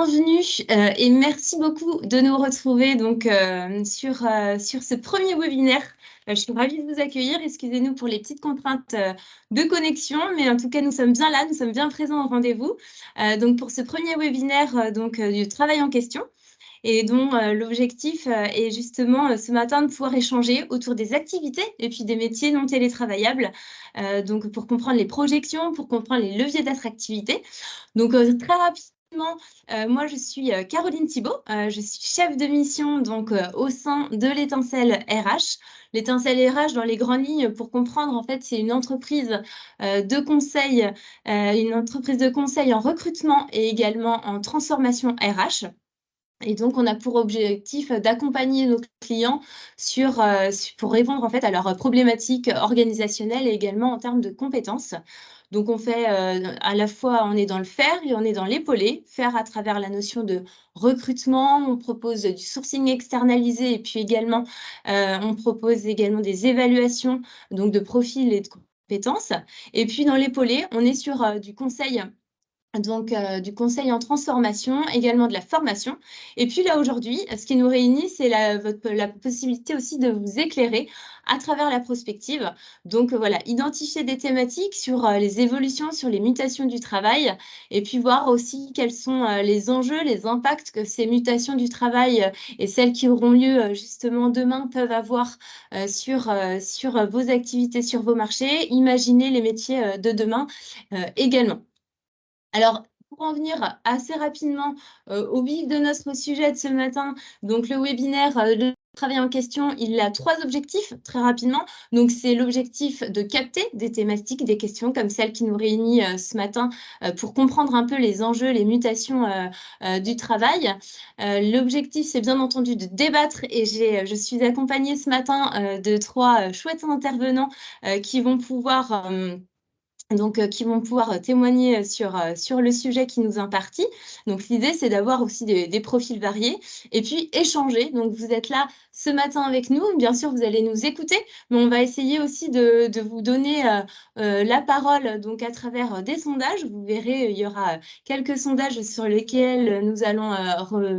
bienvenue et merci beaucoup de nous retrouver donc, sur ce premier webinaire. Je suis ravie de vous accueillir. Excusez-nous pour les petites contraintes de connexion, mais en tout cas, nous sommes bien là, nous sommes bien présents au rendez-vous. Donc, pour ce premier webinaire du travail en question et dont l'objectif est justement ce matin de pouvoir échanger autour des activités et puis des métiers non télétravaillables, donc pour comprendre les projections, pour comprendre les leviers d'attractivité. Donc, très rapidement, moi, je suis Caroline Thibault. Je suis chef de mission donc, au sein de l'Étincelle RH. L'Étincelle RH, dans les grandes lignes, pour comprendre, en fait, c'est une entreprise une entreprise de conseil en recrutement et également en transformation RH. Et donc, on a pour objectif d'accompagner nos clients pour répondre en fait à leurs problématiques organisationnelles et également en termes de compétences. Donc, on fait à la fois, on est dans le faire et on est dans l'épauler. Faire à travers la notion de recrutement, on propose du sourcing externalisé et puis également, on propose également des évaluations donc de profils et de compétences. Et puis, dans l'épauler, on est sur du conseil. Donc, du conseil en transformation, également de la formation. Et puis là, aujourd'hui, ce qui nous réunit, c'est la possibilité aussi de vous éclairer à travers la prospective. Donc, voilà, identifier des thématiques sur les évolutions, sur les mutations du travail, et puis voir aussi quels sont les enjeux, les impacts que ces mutations du travail et celles qui auront lieu justement demain peuvent avoir sur vos activités, sur vos marchés. Imaginez les métiers de demain également. Alors, pour en venir assez rapidement au vif de notre sujet de ce matin, donc le webinaire, le travail en question, il a 3 objectifs, très rapidement. Donc, c'est l'objectif de capter des thématiques, des questions comme celle qui nous réunit ce matin pour comprendre un peu les enjeux, les mutations du travail. L'objectif, c'est bien entendu de débattre et je suis accompagnée ce matin de 3 chouettes intervenants qui vont pouvoir qui vont pouvoir témoigner sur le sujet qui nous est imparti. Donc, l'idée, c'est d'avoir aussi des profils variés et puis échanger. Donc, vous êtes là ce matin avec nous. Bien sûr, vous allez nous écouter, mais on va essayer aussi de vous donner la parole donc, à travers des sondages. Vous verrez, il y aura quelques sondages sur lesquels nous allons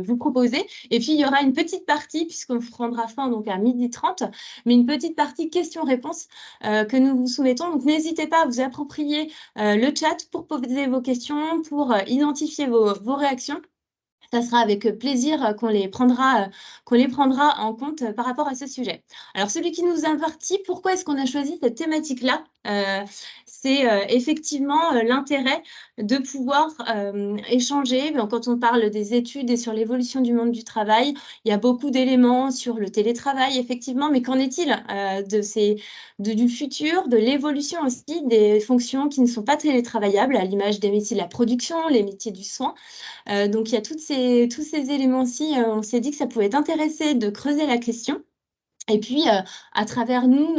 vous proposer. Et puis, il y aura une petite partie, puisqu'on prendra fin donc, à 12h30, mais une petite partie questions-réponses que nous vous soumettons. Donc, n'hésitez pas à vous approprier le chat pour poser vos questions, pour identifier vos réactions. Ça sera avec plaisir qu'on les prendra en compte par rapport à ce sujet. Alors, celui qui nous a parti, pourquoi est-ce qu'on a choisi cette thématique-là? C'est effectivement l'intérêt de pouvoir échanger. Quand on parle des études et sur l'évolution du monde du travail, il y a beaucoup d'éléments sur le télétravail, effectivement, mais qu'en est-il du futur, de l'évolution aussi des fonctions qui ne sont pas télétravaillables, à l'image des métiers de la production, les métiers du soin. Donc, il y a tous ces éléments-ci. On s'est dit que ça pouvait être intéressant de creuser la question. Et puis, à travers nous,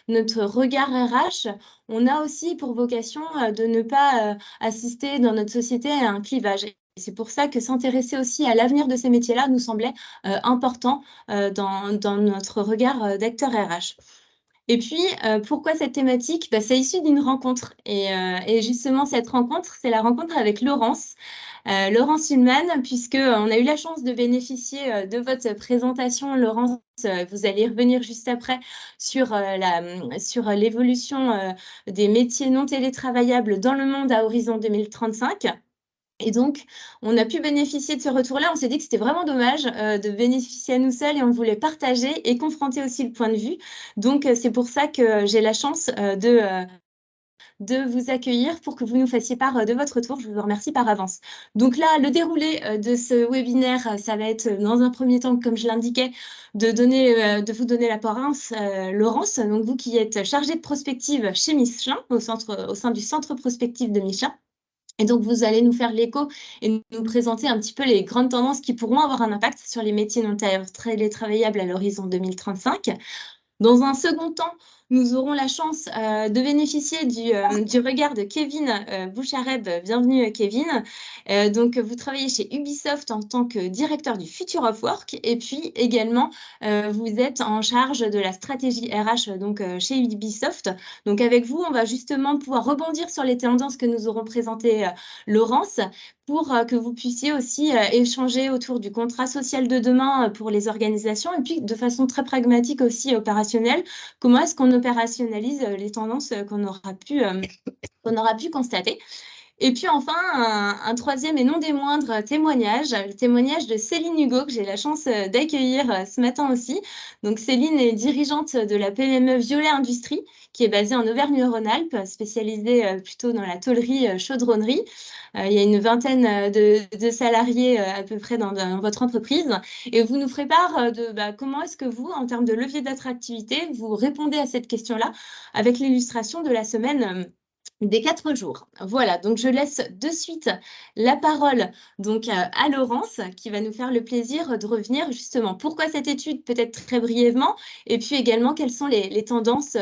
notre regard RH, on a aussi pour vocation de ne pas assister dans notre société à un clivage. Et c'est pour ça que s'intéresser aussi à l'avenir de ces métiers-là nous semblait important dans notre regard d'acteur RH. Et puis, pourquoi cette thématique? C'est issu d'une rencontre. Et justement, cette rencontre, c'est la rencontre avec Laurence. Laurence Hulman, puisqu'on a eu la chance de bénéficier de votre présentation. Laurence, vous allez revenir juste après sur l'évolution des métiers non télétravaillables dans le monde à horizon 2035. Et donc, on a pu bénéficier de ce retour-là. On s'est dit que c'était vraiment dommage de bénéficier à nous seuls et on voulait partager et confronter aussi le point de vue. Donc, c'est pour ça que j'ai la chance de vous accueillir pour que vous nous fassiez part de votre retour. Je vous remercie par avance. Donc là, le déroulé de ce webinaire, ça va être dans un premier temps, comme je l'indiquais, de vous donner la parole, Laurence, donc vous qui êtes chargée de prospective chez Michelin, au sein du centre prospectif de Michelin. Et donc, vous allez nous faire l'écho et nous présenter un petit peu les grandes tendances qui pourront avoir un impact sur les métiers non télétravaillables à l'horizon 2035. Dans un second temps, nous aurons la chance de bénéficier du regard de Kevin Bouchareb. Bienvenue Kevin. Donc vous travaillez chez Ubisoft en tant que directeur du Future of Work et puis également vous êtes en charge de la stratégie RH donc chez Ubisoft. Donc avec vous, on va justement pouvoir rebondir sur les tendances que nous aurons présentées Laurence pour que vous puissiez aussi échanger autour du contrat social de demain pour les organisations et puis de façon très pragmatique aussi opérationnelle. Comment est-ce qu'on opérationnalise les tendances qu'on aura pu constater? Et puis enfin, un troisième et non des moindres témoignage, le témoignage de Céline Hugo, que j'ai la chance d'accueillir ce matin aussi. Donc Céline est dirigeante de la PME Violet Industrie, qui est basée en Auvergne-Rhône-Alpes, spécialisée plutôt dans la tôlerie chaudronnerie. Il y a une vingtaine de salariés à peu près dans votre entreprise. Et vous nous ferez part de comment est-ce que vous, en termes de levier d'attractivité, vous répondez à cette question-là avec l'illustration de la semaine des 4 jours. Voilà, donc je laisse de suite la parole donc à Laurence qui va nous faire le plaisir de revenir justement pourquoi cette étude, peut-être très brièvement, et puis également quelles sont les tendances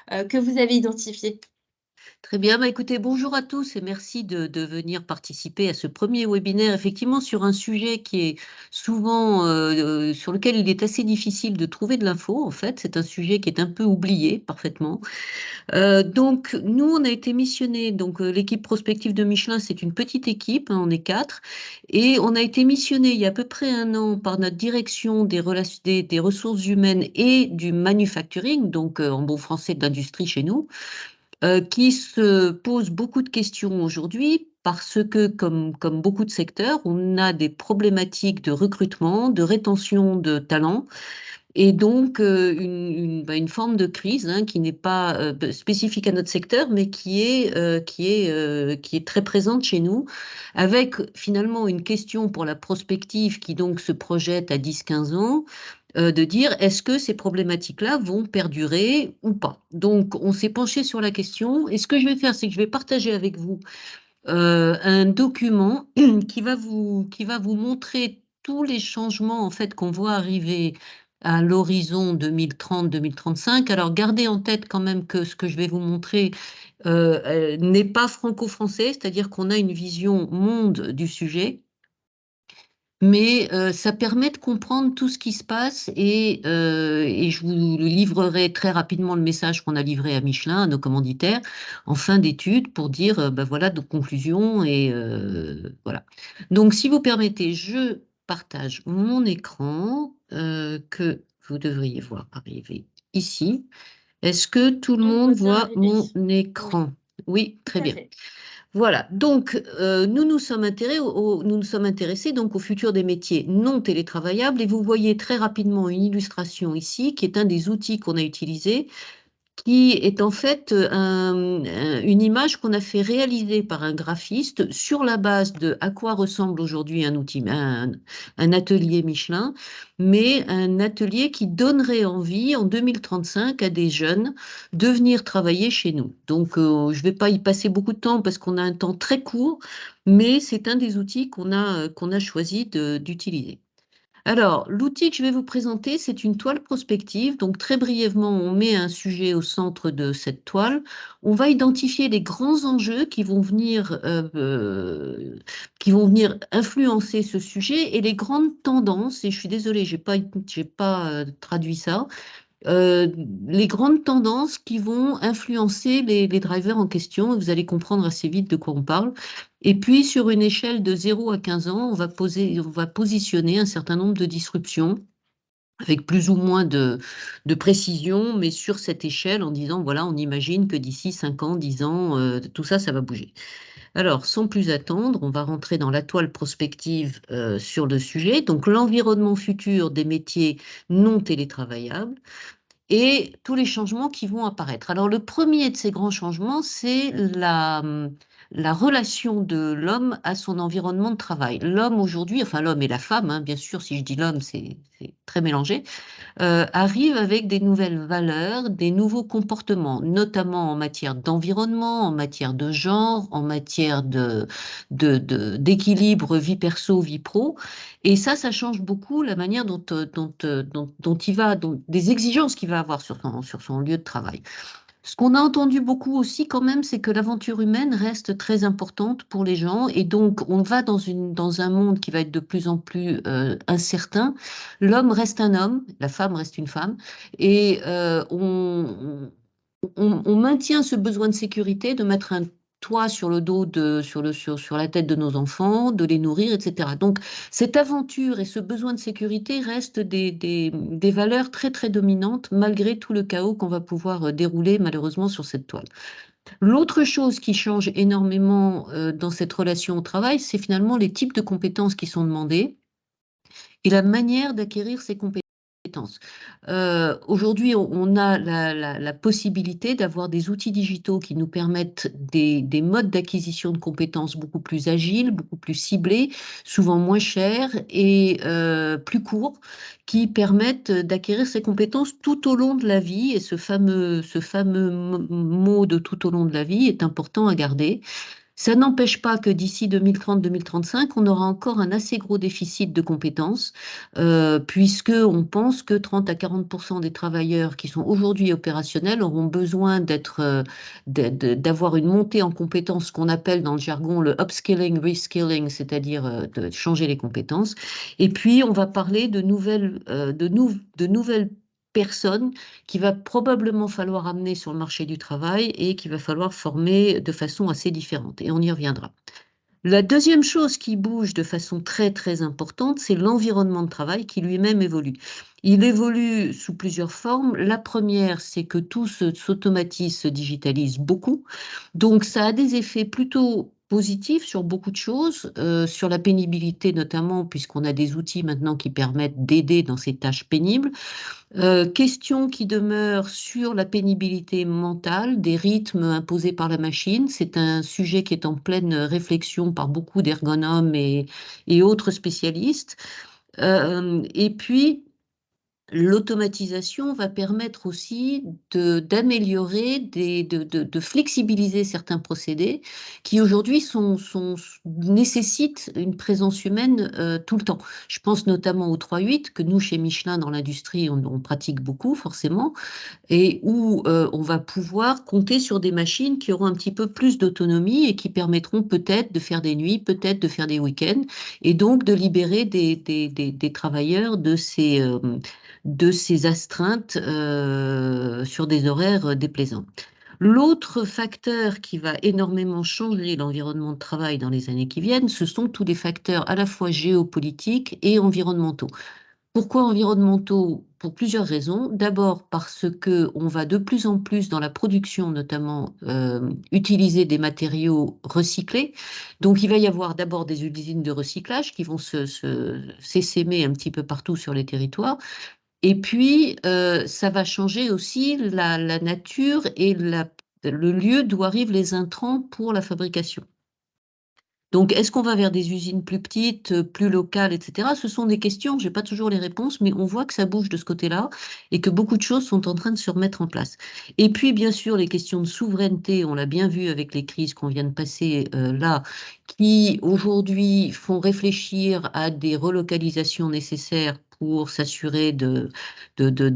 que vous avez identifiées. Très bien, bah écoutez, bonjour à tous et merci de venir participer à ce premier webinaire, effectivement sur un sujet qui est souvent, sur lequel il est assez difficile de trouver de l'info, en fait, c'est un sujet qui est un peu oublié parfaitement. Donc, nous, on a été missionnés, donc l'équipe prospective de Michelin, c'est une petite équipe, hein, on est 4, et on a été missionnés il y a à peu près un an par notre direction des ressources humaines et du manufacturing, donc en bon français de l'industrie chez nous, qui se pose beaucoup de questions aujourd'hui parce que, comme beaucoup de secteurs, on a des problématiques de recrutement, de rétention de talents et donc une forme de crise hein, qui n'est pas spécifique à notre secteur, mais qui est très présente chez nous, avec finalement une question pour la prospective qui donc se projette à 10-15 ans, de dire est-ce que ces problématiques-là vont perdurer ou pas. Donc on s'est penché sur la question, et ce que je vais faire, c'est que je vais partager avec vous un document qui va vous montrer tous les changements en fait qu'on voit arriver à l'horizon 2030-2035. Alors gardez en tête quand même que ce que je vais vous montrer n'est pas franco-français, c'est-à-dire qu'on a une vision monde du sujet. Mais ça permet de comprendre tout ce qui se passe et je vous livrerai très rapidement le message qu'on a livré à Michelin, à nos commanditaires, en fin d'étude pour dire, ben voilà, nos conclusions et voilà. Donc, si vous permettez, je partage mon écran que vous devriez voir arriver ici. Est-ce que tout le On monde voit bien voit arriver. mon Oui, écran? Oui, tout très à bien. fait. Voilà, donc nous nous sommes intéressés donc au futur des métiers non télétravaillables et vous voyez très rapidement une illustration ici qui est un des outils qu'on a utilisé qui est en fait une image qu'on a fait réaliser par un graphiste sur la base de à quoi ressemble aujourd'hui un atelier Michelin, mais un atelier qui donnerait envie en 2035 à des jeunes de venir travailler chez nous. Donc, je ne vais pas y passer beaucoup de temps parce qu'on a un temps très court, mais c'est un des outils qu'on a choisi d'utiliser. Alors, l'outil que je vais vous présenter, c'est une toile prospective. Donc, très brièvement, on met un sujet au centre de cette toile. On va identifier les grands enjeux qui vont venir influencer ce sujet et les grandes tendances. Et je suis désolée, j'ai pas traduit ça. euh, les grandes tendances qui vont influencer les drivers en question. Vous allez comprendre assez vite de quoi on parle. Et puis, sur une échelle de 0 à 15 ans, on va positionner un certain nombre de disruptions avec plus ou moins de précision, mais sur cette échelle en disant, voilà, on imagine que d'ici 5 ans, 10 ans, tout ça, ça va bouger. Alors, sans plus attendre, on va rentrer dans la toile prospective sur le sujet. Donc, l'environnement futur des métiers non télétravaillables et tous les changements qui vont apparaître. Alors, le premier de ces grands changements, c'est la relation de l'homme à son environnement de travail. L'homme aujourd'hui, enfin l'homme et la femme, hein, bien sûr, si je dis l'homme, c'est très mélangé, arrivent avec des nouvelles valeurs, des nouveaux comportements, notamment en matière d'environnement, en matière de genre, en matière d'équilibre vie perso, vie pro. Et ça change beaucoup la manière dont il va, des exigences qu'il va avoir sur son lieu de travail. Ce qu'on a entendu beaucoup aussi quand même, c'est que l'aventure humaine reste très importante pour les gens et donc on va dans un monde qui va être de plus en plus incertain. L'homme reste un homme, la femme reste une femme et on maintient ce besoin de sécurité, de mettre un toit sur le dos sur la tête de nos enfants, de les nourrir, etc. Donc cette aventure et ce besoin de sécurité restent des valeurs très très dominantes malgré tout le chaos qu'on va pouvoir dérouler malheureusement sur cette toile. L'autre chose qui change énormément dans cette relation au travail, c'est finalement les types de compétences qui sont demandées et la manière d'acquérir ces compétences. Aujourd'hui, on a la possibilité d'avoir des outils digitaux qui nous permettent des modes d'acquisition de compétences beaucoup plus agiles, beaucoup plus ciblés, souvent moins chers et plus courts, qui permettent d'acquérir ces compétences tout au long de la vie. Et ce fameux mot de tout au long de la vie est important à garder. Ça n'empêche pas que d'ici 2030-2035, on aura encore un assez gros déficit de compétences, puisque on pense que 30 à 40% des travailleurs qui sont aujourd'hui opérationnels auront besoin d'avoir une montée en compétences, ce qu'on appelle dans le jargon le upskilling, reskilling, c'est-à-dire de changer les compétences. Et puis, on va parler de nouvelles personnes qu'il va probablement falloir amener sur le marché du travail et qu'il va falloir former de façon assez différente. Et on y reviendra. La deuxième chose qui bouge de façon très très importante, c'est l'environnement de travail qui lui-même évolue. Il évolue sous plusieurs formes. La première, c'est que tout s'automatise, se digitalise beaucoup. Donc ça a des effets plutôt positifs sur beaucoup de choses, sur la pénibilité notamment, puisqu'on a des outils maintenant qui permettent d'aider dans ces tâches pénibles. Question qui demeure sur la pénibilité mentale, des rythmes imposés par la machine. C'est un sujet qui est en pleine réflexion par beaucoup d'ergonomes et autres spécialistes. Et puis, l'automatisation va permettre aussi d'améliorer, de flexibiliser certains procédés qui aujourd'hui nécessitent une présence humaine tout le temps. Je pense notamment au 3-8 que nous, chez Michelin, dans l'industrie, on pratique beaucoup forcément, et où on va pouvoir compter sur des machines qui auront un petit peu plus d'autonomie et qui permettront peut-être de faire des nuits, peut-être de faire des week-ends, et donc de libérer des travailleurs de ces astreintes sur des horaires déplaisants. L'autre facteur qui va énormément changer l'environnement de travail dans les années qui viennent, ce sont tous les facteurs à la fois géopolitiques et environnementaux. Pourquoi environnementaux? Pour plusieurs raisons. D'abord parce que on va de plus en plus dans la production, notamment, utiliser des matériaux recyclés. Donc, il va y avoir d'abord des usines de recyclage qui vont s'essaimer un petit peu partout sur les territoires. Et puis, ça va changer aussi la nature et le lieu d'où arrivent les intrants pour la fabrication. Donc, est-ce qu'on va vers des usines plus petites, plus locales, etc. Ce sont des questions, je n'ai pas toujours les réponses, mais on voit que ça bouge de ce côté-là et que beaucoup de choses sont en train de se remettre en place. Et puis, bien sûr, les questions de souveraineté, on l'a bien vu avec les crises qu'on vient de passer là, qui aujourd'hui font réfléchir à des relocalisations nécessaires pour s'assurer de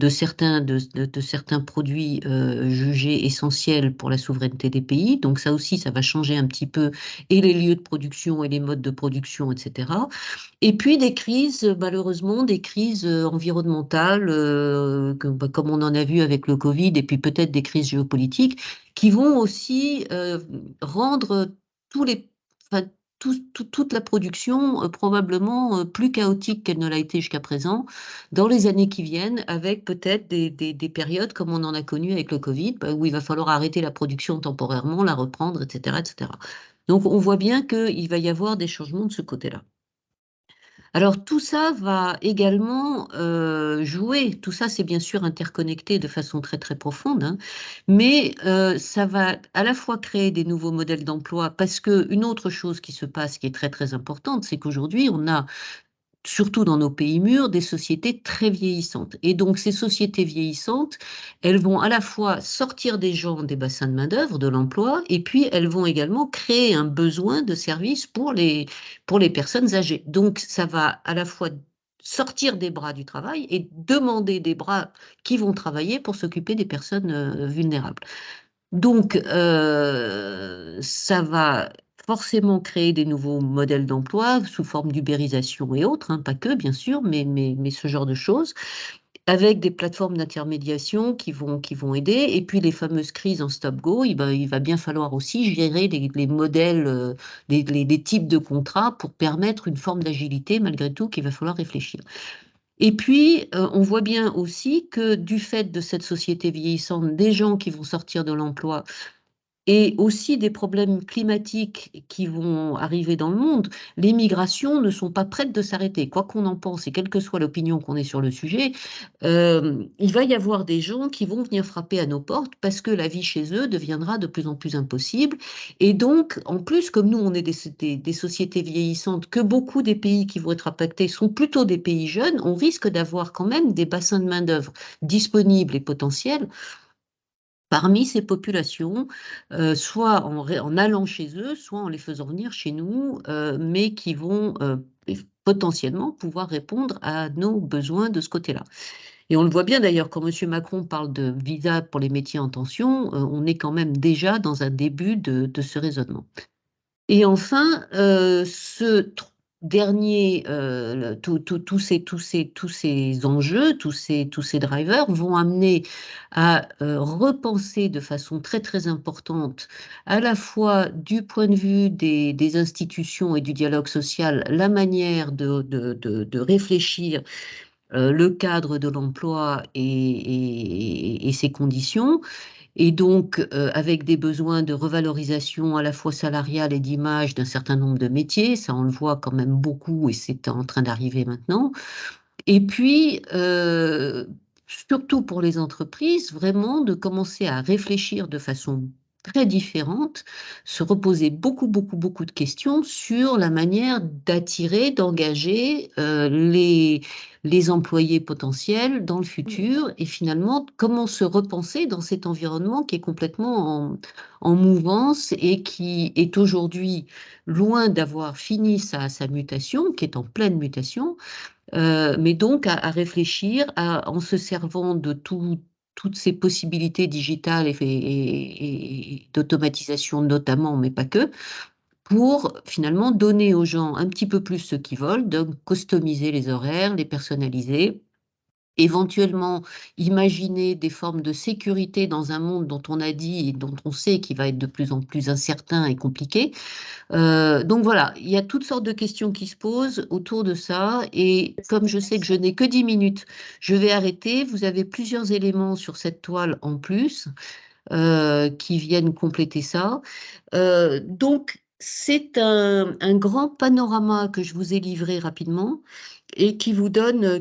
certains produits jugés essentiels pour la souveraineté des pays. Donc ça aussi, ça va changer un petit peu et les lieux de production et les modes de production, etc. Et puis des crises, malheureusement, des crises environnementales, comme on en a vu avec le Covid, et puis peut-être des crises géopolitiques, qui vont aussi rendre tous les, enfin, toute la production probablement plus chaotique qu'elle ne l'a été jusqu'à présent dans les années qui viennent, avec peut-être des périodes comme on en a connu avec le Covid, où il va falloir arrêter la production temporairement, la reprendre, etc., etc. Donc on voit bien qu'il va y avoir des changements de ce côté-là. Alors tout ça va également jouer, tout ça c'est bien sûr interconnecté de façon très très profonde, hein, mais ça va à la fois créer des nouveaux modèles d'emploi parce que une autre chose qui se passe qui est très très importante, c'est qu'aujourd'hui on a surtout dans nos pays mûrs, des sociétés très vieillissantes. Et donc, ces sociétés vieillissantes, elles vont à la fois sortir des gens des bassins de main-d'œuvre, de l'emploi, et puis elles vont également créer un besoin de services pour les personnes âgées. Donc, ça va à la fois sortir des bras du travail et demander des bras qui vont travailler pour s'occuper des personnes vulnérables. Donc, ça va forcément créer des nouveaux modèles d'emploi sous forme d'ubérisation et autres, hein, pas que, bien sûr, mais ce genre de choses, avec des plateformes d'intermédiation qui vont aider. Et puis, les fameuses crises en stop-go, il va bien falloir aussi gérer les modèles, les types de contrats pour permettre une forme d'agilité, malgré tout, qu'il va falloir réfléchir. Et puis, on voit bien aussi que du fait de cette société vieillissante, des gens qui vont sortir de l'emploi et aussi des problèmes climatiques qui vont arriver dans le monde, les migrations ne sont pas prêtes de s'arrêter. Quoi qu'on en pense et quelle que soit l'opinion qu'on ait sur le sujet, il va y avoir des gens qui vont venir frapper à nos portes parce que la vie chez eux deviendra de plus en plus impossible. Et donc, en plus, comme nous, on est des sociétés vieillissantes, que beaucoup des pays qui vont être impactés sont plutôt des pays jeunes, on risque d'avoir quand même des bassins de main-d'œuvre disponibles et potentiels parmi ces populations, soit en allant chez eux, soit en les faisant venir chez nous, mais qui vont potentiellement pouvoir répondre à nos besoins de ce côté-là. Et on le voit bien d'ailleurs, quand M. Macron parle de visa pour les métiers en tension, on est quand même déjà dans un début de ce raisonnement. Et enfin, dernier, tous ces enjeux, tous ces drivers vont amener à repenser de façon très très importante, à la fois du point de vue des institutions et du dialogue social, la manière de réfléchir le cadre de l'emploi et ses conditions, et donc avec des besoins de revalorisation à la fois salariale et d'image d'un certain nombre de métiers, ça on le voit quand même beaucoup et c'est en train d'arriver maintenant. Et puis, surtout pour les entreprises, vraiment de commencer à réfléchir de façon très différente, se reposer beaucoup de questions sur la manière d'attirer, d'engager les employés potentiels dans le Mmh. futur et finalement comment se repenser dans cet environnement qui est complètement en mouvance et qui est aujourd'hui loin d'avoir fini sa mutation, qui est en pleine mutation, mais donc à réfléchir en se servant de toutes ces possibilités digitales et d'automatisation notamment, mais pas que, pour finalement donner aux gens un petit peu plus ce qu'ils veulent, donc customiser les horaires, les personnaliser, éventuellement imaginer des formes de sécurité dans un monde dont on a dit et dont on sait qu'il va être de plus en plus incertain et compliqué. Donc voilà, il y a toutes sortes de questions qui se posent autour de ça. Et comme je sais que je n'ai que 10 minutes, je vais arrêter. Vous avez plusieurs éléments sur cette toile en plus qui viennent compléter ça. Donc c'est un grand panorama que je vous ai livré rapidement et qui vous donne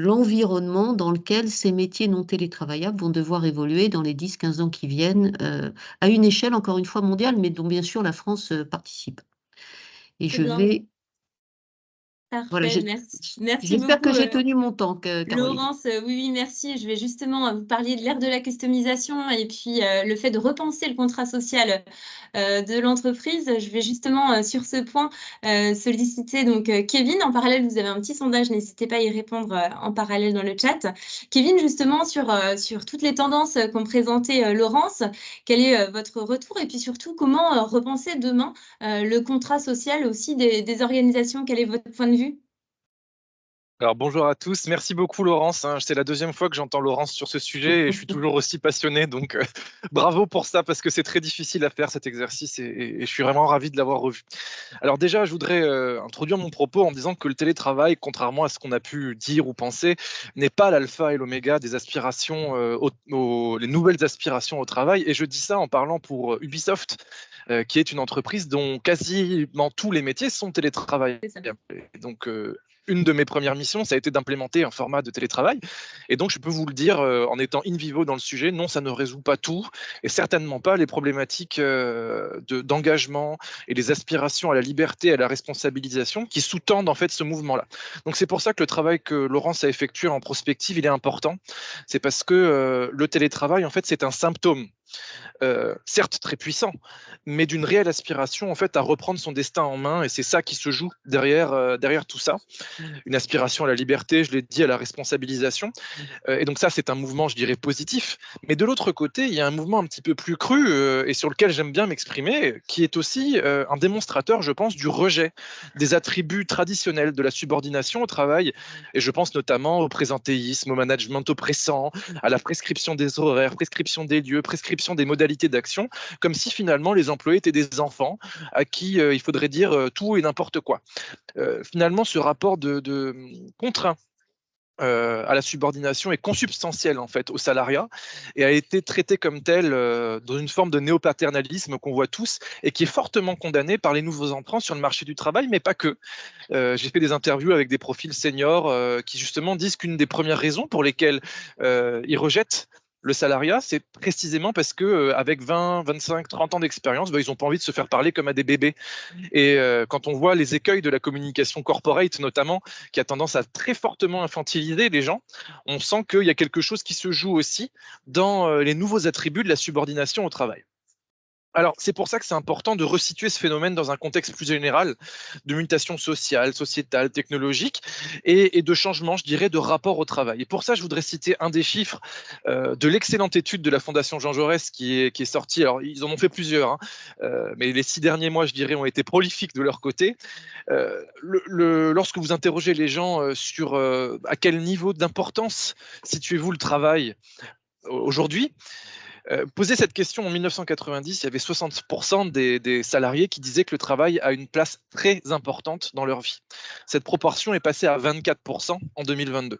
l'environnement dans lequel ces métiers non télétravaillables vont devoir évoluer dans les 10-15 ans qui viennent, à une échelle, encore une fois, mondiale, mais dont bien sûr la France participe. Et Très je bien, vais, voilà, parfait, merci. Merci j'espère beaucoup, que j'ai tenu mon temps, Caroline. Laurence, oui, oui, merci. Je vais justement vous parler de l'ère de la customisation et puis le fait de repenser le contrat social de l'entreprise. Je vais justement sur ce point solliciter donc Kevin. En parallèle, vous avez un petit sondage, n'hésitez pas à y répondre en parallèle dans le chat. Kevin, justement, sur toutes les tendances qu'ont présentées Laurence, quel est votre retour et puis surtout comment repenser demain le contrat social aussi des organisations? Quel est votre point de vue? Alors bonjour à tous, merci beaucoup Laurence, hein. C'est la deuxième fois que j'entends Laurence sur ce sujet et je suis toujours aussi passionné, donc bravo pour ça parce que c'est très difficile à faire cet exercice et je suis vraiment ravi de l'avoir revu. Alors déjà, je voudrais introduire mon propos en disant que le télétravail, contrairement à ce qu'on a pu dire ou penser, n'est pas l'alpha et l'oméga des aspirations, les nouvelles aspirations au travail. Et je dis ça en parlant pour Ubisoft. qui est une entreprise dont quasiment tous les métiers sont télétravail. C'est ça. Donc, une de mes premières missions, ça a été d'implémenter un format de télétravail. Et donc, je peux vous le dire, en étant in vivo dans le sujet, non, ça ne résout pas tout, et certainement pas les problématiques d'engagement et les aspirations à la liberté, à la responsabilisation qui sous-tendent en fait ce mouvement-là. Donc, c'est pour ça que le travail que Laurence a effectué en prospective, il est important. C'est parce que le télétravail, en fait, c'est un symptôme. Certes très puissant, mais d'une réelle aspiration en fait à reprendre son destin en main, et c'est ça qui se joue derrière tout ça. Une aspiration à la liberté, je l'ai dit, à la responsabilisation. Et donc ça, c'est un mouvement, je dirais, positif. Mais de l'autre côté, il y a un mouvement un petit peu plus cru et sur lequel j'aime bien m'exprimer, qui est aussi un démonstrateur, je pense, du rejet des attributs traditionnels de la subordination au travail. Et je pense notamment au présentéisme, au management oppressant, à la prescription des horaires, prescription des lieux, prescription des modalités d'action, comme si finalement les employés étaient des enfants à qui il faudrait dire tout et n'importe quoi. Finalement, ce rapport de contraint à la subordination est consubstantiel en fait au salariat et a été traité comme tel dans une forme de néopaternalisme qu'on voit tous et qui est fortement condamné par les nouveaux entrants sur le marché du travail, mais pas que. J'ai fait des interviews avec des profils seniors qui justement disent qu'une des premières raisons pour lesquelles ils rejettent le salariat, c'est précisément parce que avec 20, 25, 30 ans d'expérience, ils n'ont pas envie de se faire parler comme à des bébés. Et quand on voit les écueils de la communication corporate, notamment, qui a tendance à très fortement infantiliser les gens, on sent qu'il y a quelque chose qui se joue aussi dans les nouveaux attributs de la subordination au travail. Alors, c'est pour ça que c'est important de resituer ce phénomène dans un contexte plus général de mutation sociale, sociétale, technologique et de changement, je dirais, de rapport au travail. Et pour ça, je voudrais citer un des chiffres de l'excellente étude de la Fondation Jean Jaurès qui est sortie. Alors, ils en ont fait plusieurs, hein, mais les 6 derniers mois, je dirais, ont été prolifiques de leur côté. Lorsque vous interrogez les gens sur à quel niveau d'importance situez-vous le travail aujourd'hui, poser cette question en 1990, il y avait 60% des salariés qui disaient que le travail a une place très importante dans leur vie. Cette proportion est passée à 24% en 2022.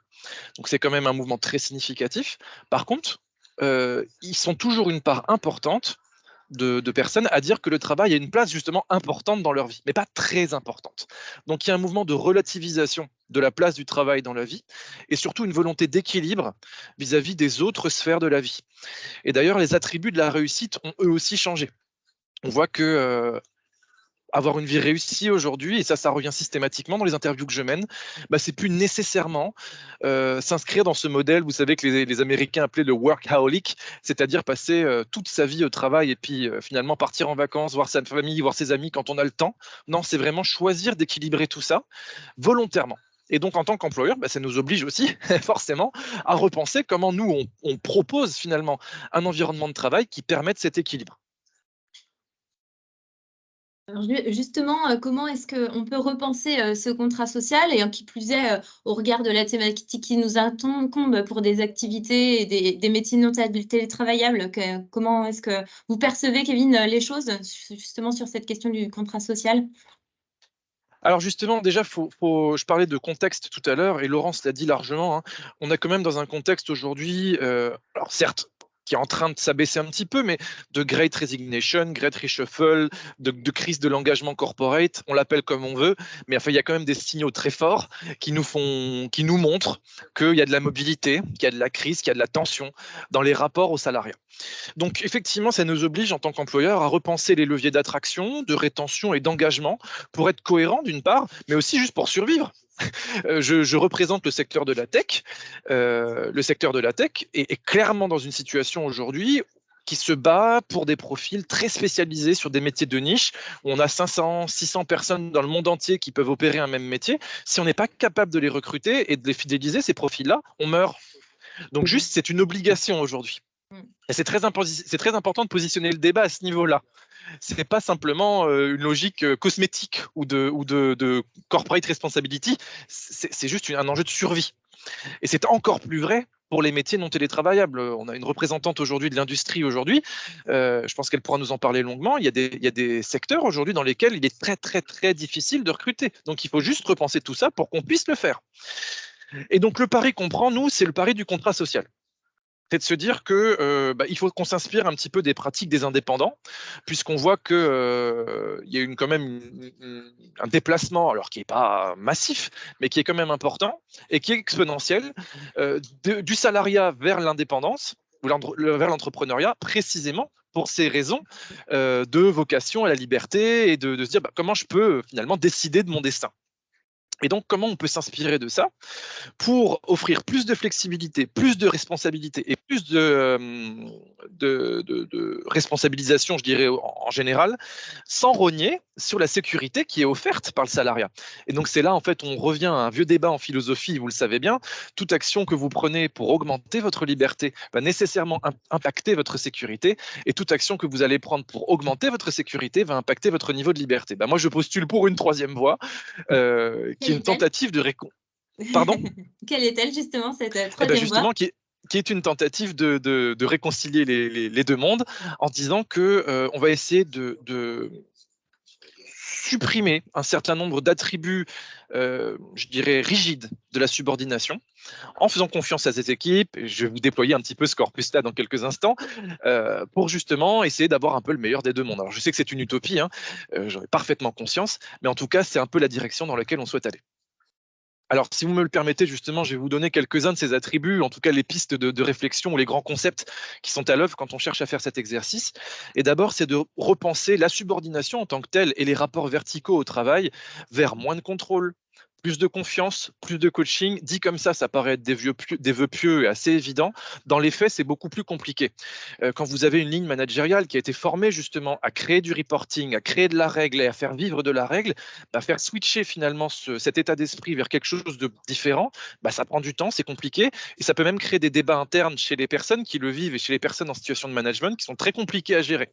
Donc c'est quand même un mouvement très significatif. Par contre, ils sont toujours une part importante de personnes à dire que le travail a une place justement importante dans leur vie, mais pas très importante. Donc il y a un mouvement de relativisation de la place du travail dans la vie et surtout une volonté d'équilibre vis-à-vis des autres sphères de la vie. Et d'ailleurs, les attributs de la réussite ont eux aussi changé. On voit que avoir une vie réussie aujourd'hui, et ça revient systématiquement dans les interviews que je mène, c'est plus nécessairement s'inscrire dans ce modèle, vous savez, que les Américains appelaient le workaholic, c'est-à-dire passer toute sa vie au travail et puis finalement partir en vacances, voir sa famille, voir ses amis quand on a le temps. Non, c'est vraiment choisir d'équilibrer tout ça volontairement. Et donc, en tant qu'employeur, ça nous oblige aussi, forcément, à repenser comment nous, on propose finalement un environnement de travail qui permette cet équilibre. Alors justement, comment est-ce qu'on peut repenser ce contrat social et qui plus est, au regard de la thématique qui nous incombe pour des activités et des métiers non télétravaillables, comment est-ce que vous percevez, Kevin, les choses justement sur cette question du contrat social? Alors justement, déjà, je parlais de contexte tout à l'heure et Laurence l'a dit largement, hein, on est quand même dans un contexte aujourd'hui, alors certes, qui est en train de s'abaisser un petit peu, mais de Great Resignation, Great Reshuffle, de crise de l'engagement corporate, on l'appelle comme on veut, mais enfin, il y a quand même des signaux très forts qui nous montrent qu'il y a de la mobilité, qu'il y a de la crise, qu'il y a de la tension dans les rapports aux salariés. Donc effectivement, ça nous oblige en tant qu'employeur à repenser les leviers d'attraction, de rétention et d'engagement pour être cohérent d'une part, mais aussi juste pour survivre. Je représente le secteur de la tech. Le secteur de la tech est clairement dans une situation aujourd'hui qui se bat pour des profils très spécialisés sur des métiers de niche, où on a 500, 600 personnes dans le monde entier qui peuvent opérer un même métier. Si on n'est pas capable de les recruter et de les fidéliser, ces profils-là, on meurt. Donc juste, c'est une obligation aujourd'hui. Et c'est très important de positionner le débat à ce niveau-là. Ce n'est pas simplement une logique cosmétique ou de corporate responsibility, c'est juste un enjeu de survie. Et c'est encore plus vrai pour les métiers non télétravaillables. On a une représentante aujourd'hui de l'industrie aujourd'hui, je pense qu'elle pourra nous en parler longuement. Il y a des secteurs aujourd'hui dans lesquels il est très très très difficile de recruter. Donc il faut juste repenser tout ça pour qu'on puisse le faire. Et donc le pari qu'on prend, nous, c'est le pari du contrat social. c'est de se dire que il faut qu'on s'inspire un petit peu des pratiques des indépendants, puisqu'on voit que il y a quand même un déplacement, alors qui n'est pas massif, mais qui est quand même important et qui est exponentiel, du salariat vers l'indépendance ou vers l'entrepreneuriat, précisément pour ces raisons de vocation à la liberté et de se dire comment je peux finalement décider de mon destin. Et donc, comment on peut s'inspirer de ça pour offrir plus de flexibilité, plus de responsabilité et plus de responsabilisation, je dirais, en général, sans rogner sur la sécurité qui est offerte par le salariat. Et donc, c'est là, en fait, on revient à un vieux débat en philosophie, vous le savez bien, toute action que vous prenez pour augmenter votre liberté va nécessairement impacter votre sécurité, et toute action que vous allez prendre pour augmenter votre sécurité va impacter votre niveau de liberté. Moi, je postule pour une troisième voie, qui est une tentative de Pardon? Quelle est-elle justement, cette troisième voie? Justement, qui est une tentative de réconcilier les deux mondes en disant que on va essayer de supprimer un certain nombre d'attributs, je dirais, rigides de la subordination, en faisant confiance à ces équipes. Et je vais vous déployer un petit peu ce corpus-là dans quelques instants, pour justement essayer d'avoir un peu le meilleur des deux mondes. Alors, je sais que c'est une utopie, hein, j'en ai parfaitement conscience, mais en tout cas, c'est un peu la direction dans laquelle on souhaite aller. Alors, si vous me le permettez, justement, je vais vous donner quelques-uns de ces attributs, en tout cas les pistes de réflexion ou les grands concepts qui sont à l'œuvre quand on cherche à faire cet exercice. Et d'abord, c'est de repenser la subordination en tant que telle et les rapports verticaux au travail vers moins de contrôle, plus de confiance, plus de coaching. Dit comme ça paraît être des vœux pieux et assez évidents. Dans les faits, c'est beaucoup plus compliqué. Quand vous avez une ligne managériale qui a été formée justement à créer du reporting, à créer de la règle et à faire vivre de la règle, faire switcher finalement cet état d'esprit vers quelque chose de différent, ça prend du temps, c'est compliqué, et ça peut même créer des débats internes chez les personnes qui le vivent et chez les personnes en situation de management qui sont très compliqués à gérer.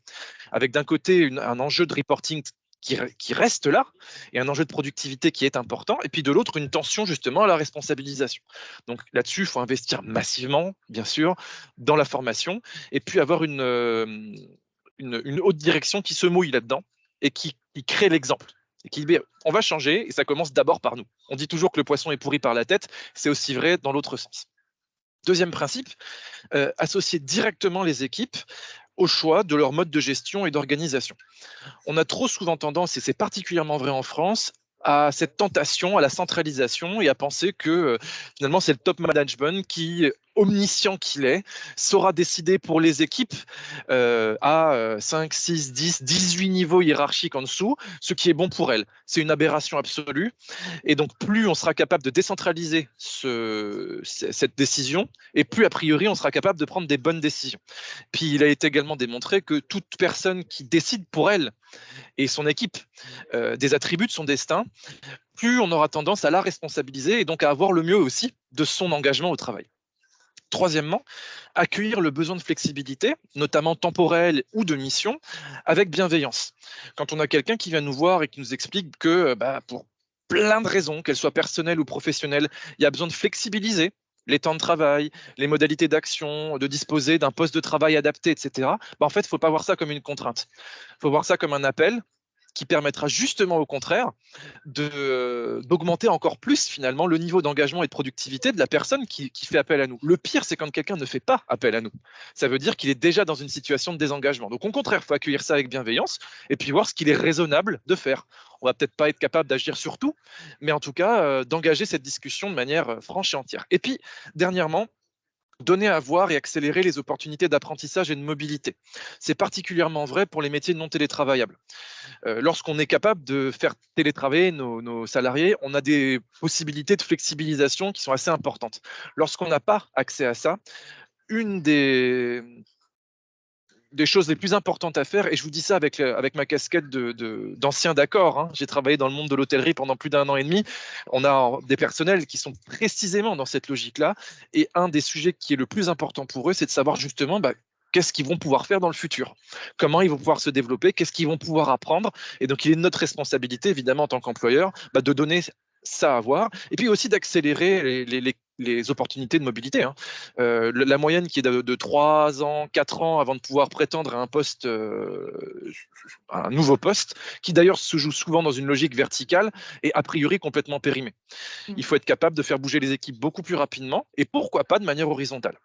Avec d'un côté un enjeu de reporting qui reste là, et un enjeu de productivité qui est important, et puis de l'autre, une tension justement à la responsabilisation. Donc là-dessus, il faut investir massivement, bien sûr, dans la formation, et puis avoir une haute direction qui se mouille là-dedans, et qui crée l'exemple. Et qui dit, on va changer, et ça commence d'abord par nous. On dit toujours que le poisson est pourri par la tête, c'est aussi vrai dans l'autre sens. Deuxième principe, associer directement les équipes au choix de leur mode de gestion et d'organisation. On a trop souvent tendance, et c'est particulièrement vrai en France, à cette tentation, à la centralisation et à penser que finalement c'est le top management qui, omniscient qu'il est, saura décider pour les équipes à 5, 6, 10, 18 niveaux hiérarchiques en dessous, ce qui est bon pour elles. C'est une aberration absolue. Et donc, plus on sera capable de décentraliser cette décision, et plus, a priori, on sera capable de prendre des bonnes décisions. Puis, il a été également démontré que toute personne qui décide pour elle et son équipe des attributs de son destin, plus on aura tendance à la responsabiliser et donc à avoir le mieux aussi de son engagement au travail. Troisièmement, accueillir le besoin de flexibilité, notamment temporelle ou de mission, avec bienveillance. Quand on a quelqu'un qui vient nous voir et qui nous explique que pour plein de raisons, qu'elles soient personnelles ou professionnelles, il y a besoin de flexibiliser les temps de travail, les modalités d'action, de disposer d'un poste de travail adapté, etc. En fait, il ne faut pas voir ça comme une contrainte. Il faut voir ça comme un appel qui permettra justement au contraire d'augmenter encore plus finalement le niveau d'engagement et de productivité de la personne qui fait appel à nous. Le pire, c'est quand quelqu'un ne fait pas appel à nous. Ça veut dire qu'il est déjà dans une situation de désengagement. Donc au contraire, il faut accueillir ça avec bienveillance et puis voir ce qu'il est raisonnable de faire. On va peut-être pas être capable d'agir sur tout, mais en tout cas d'engager cette discussion de manière franche et entière. Et puis, dernièrement, donner à voir et accélérer les opportunités d'apprentissage et de mobilité. C'est particulièrement vrai pour les métiers non télétravaillables. Lorsqu'on est capable de faire télétravailler nos salariés, on a des possibilités de flexibilisation qui sont assez importantes. Lorsqu'on n'a pas accès à ça, une des choses les plus importantes à faire, et je vous dis ça avec ma casquette d'ancien d'accord, hein. J'ai travaillé dans le monde de l'hôtellerie pendant plus d'1 an et demi. On a des personnels qui sont précisément dans cette logique-là, et un des sujets qui est le plus important pour eux, c'est de savoir justement qu'est-ce qu'ils vont pouvoir faire dans le futur, comment ils vont pouvoir se développer, qu'est-ce qu'ils vont pouvoir apprendre. Et donc, il est de notre responsabilité, évidemment, en tant qu'employeur, de donner ça à voir, et puis aussi d'accélérer les opportunités de mobilité, hein. La moyenne qui est de 3 ans, 4 ans avant de pouvoir prétendre à un poste, un nouveau poste, qui d'ailleurs se joue souvent dans une logique verticale et a priori complètement périmée. Il faut être capable de faire bouger les équipes beaucoup plus rapidement et pourquoi pas de manière horizontale.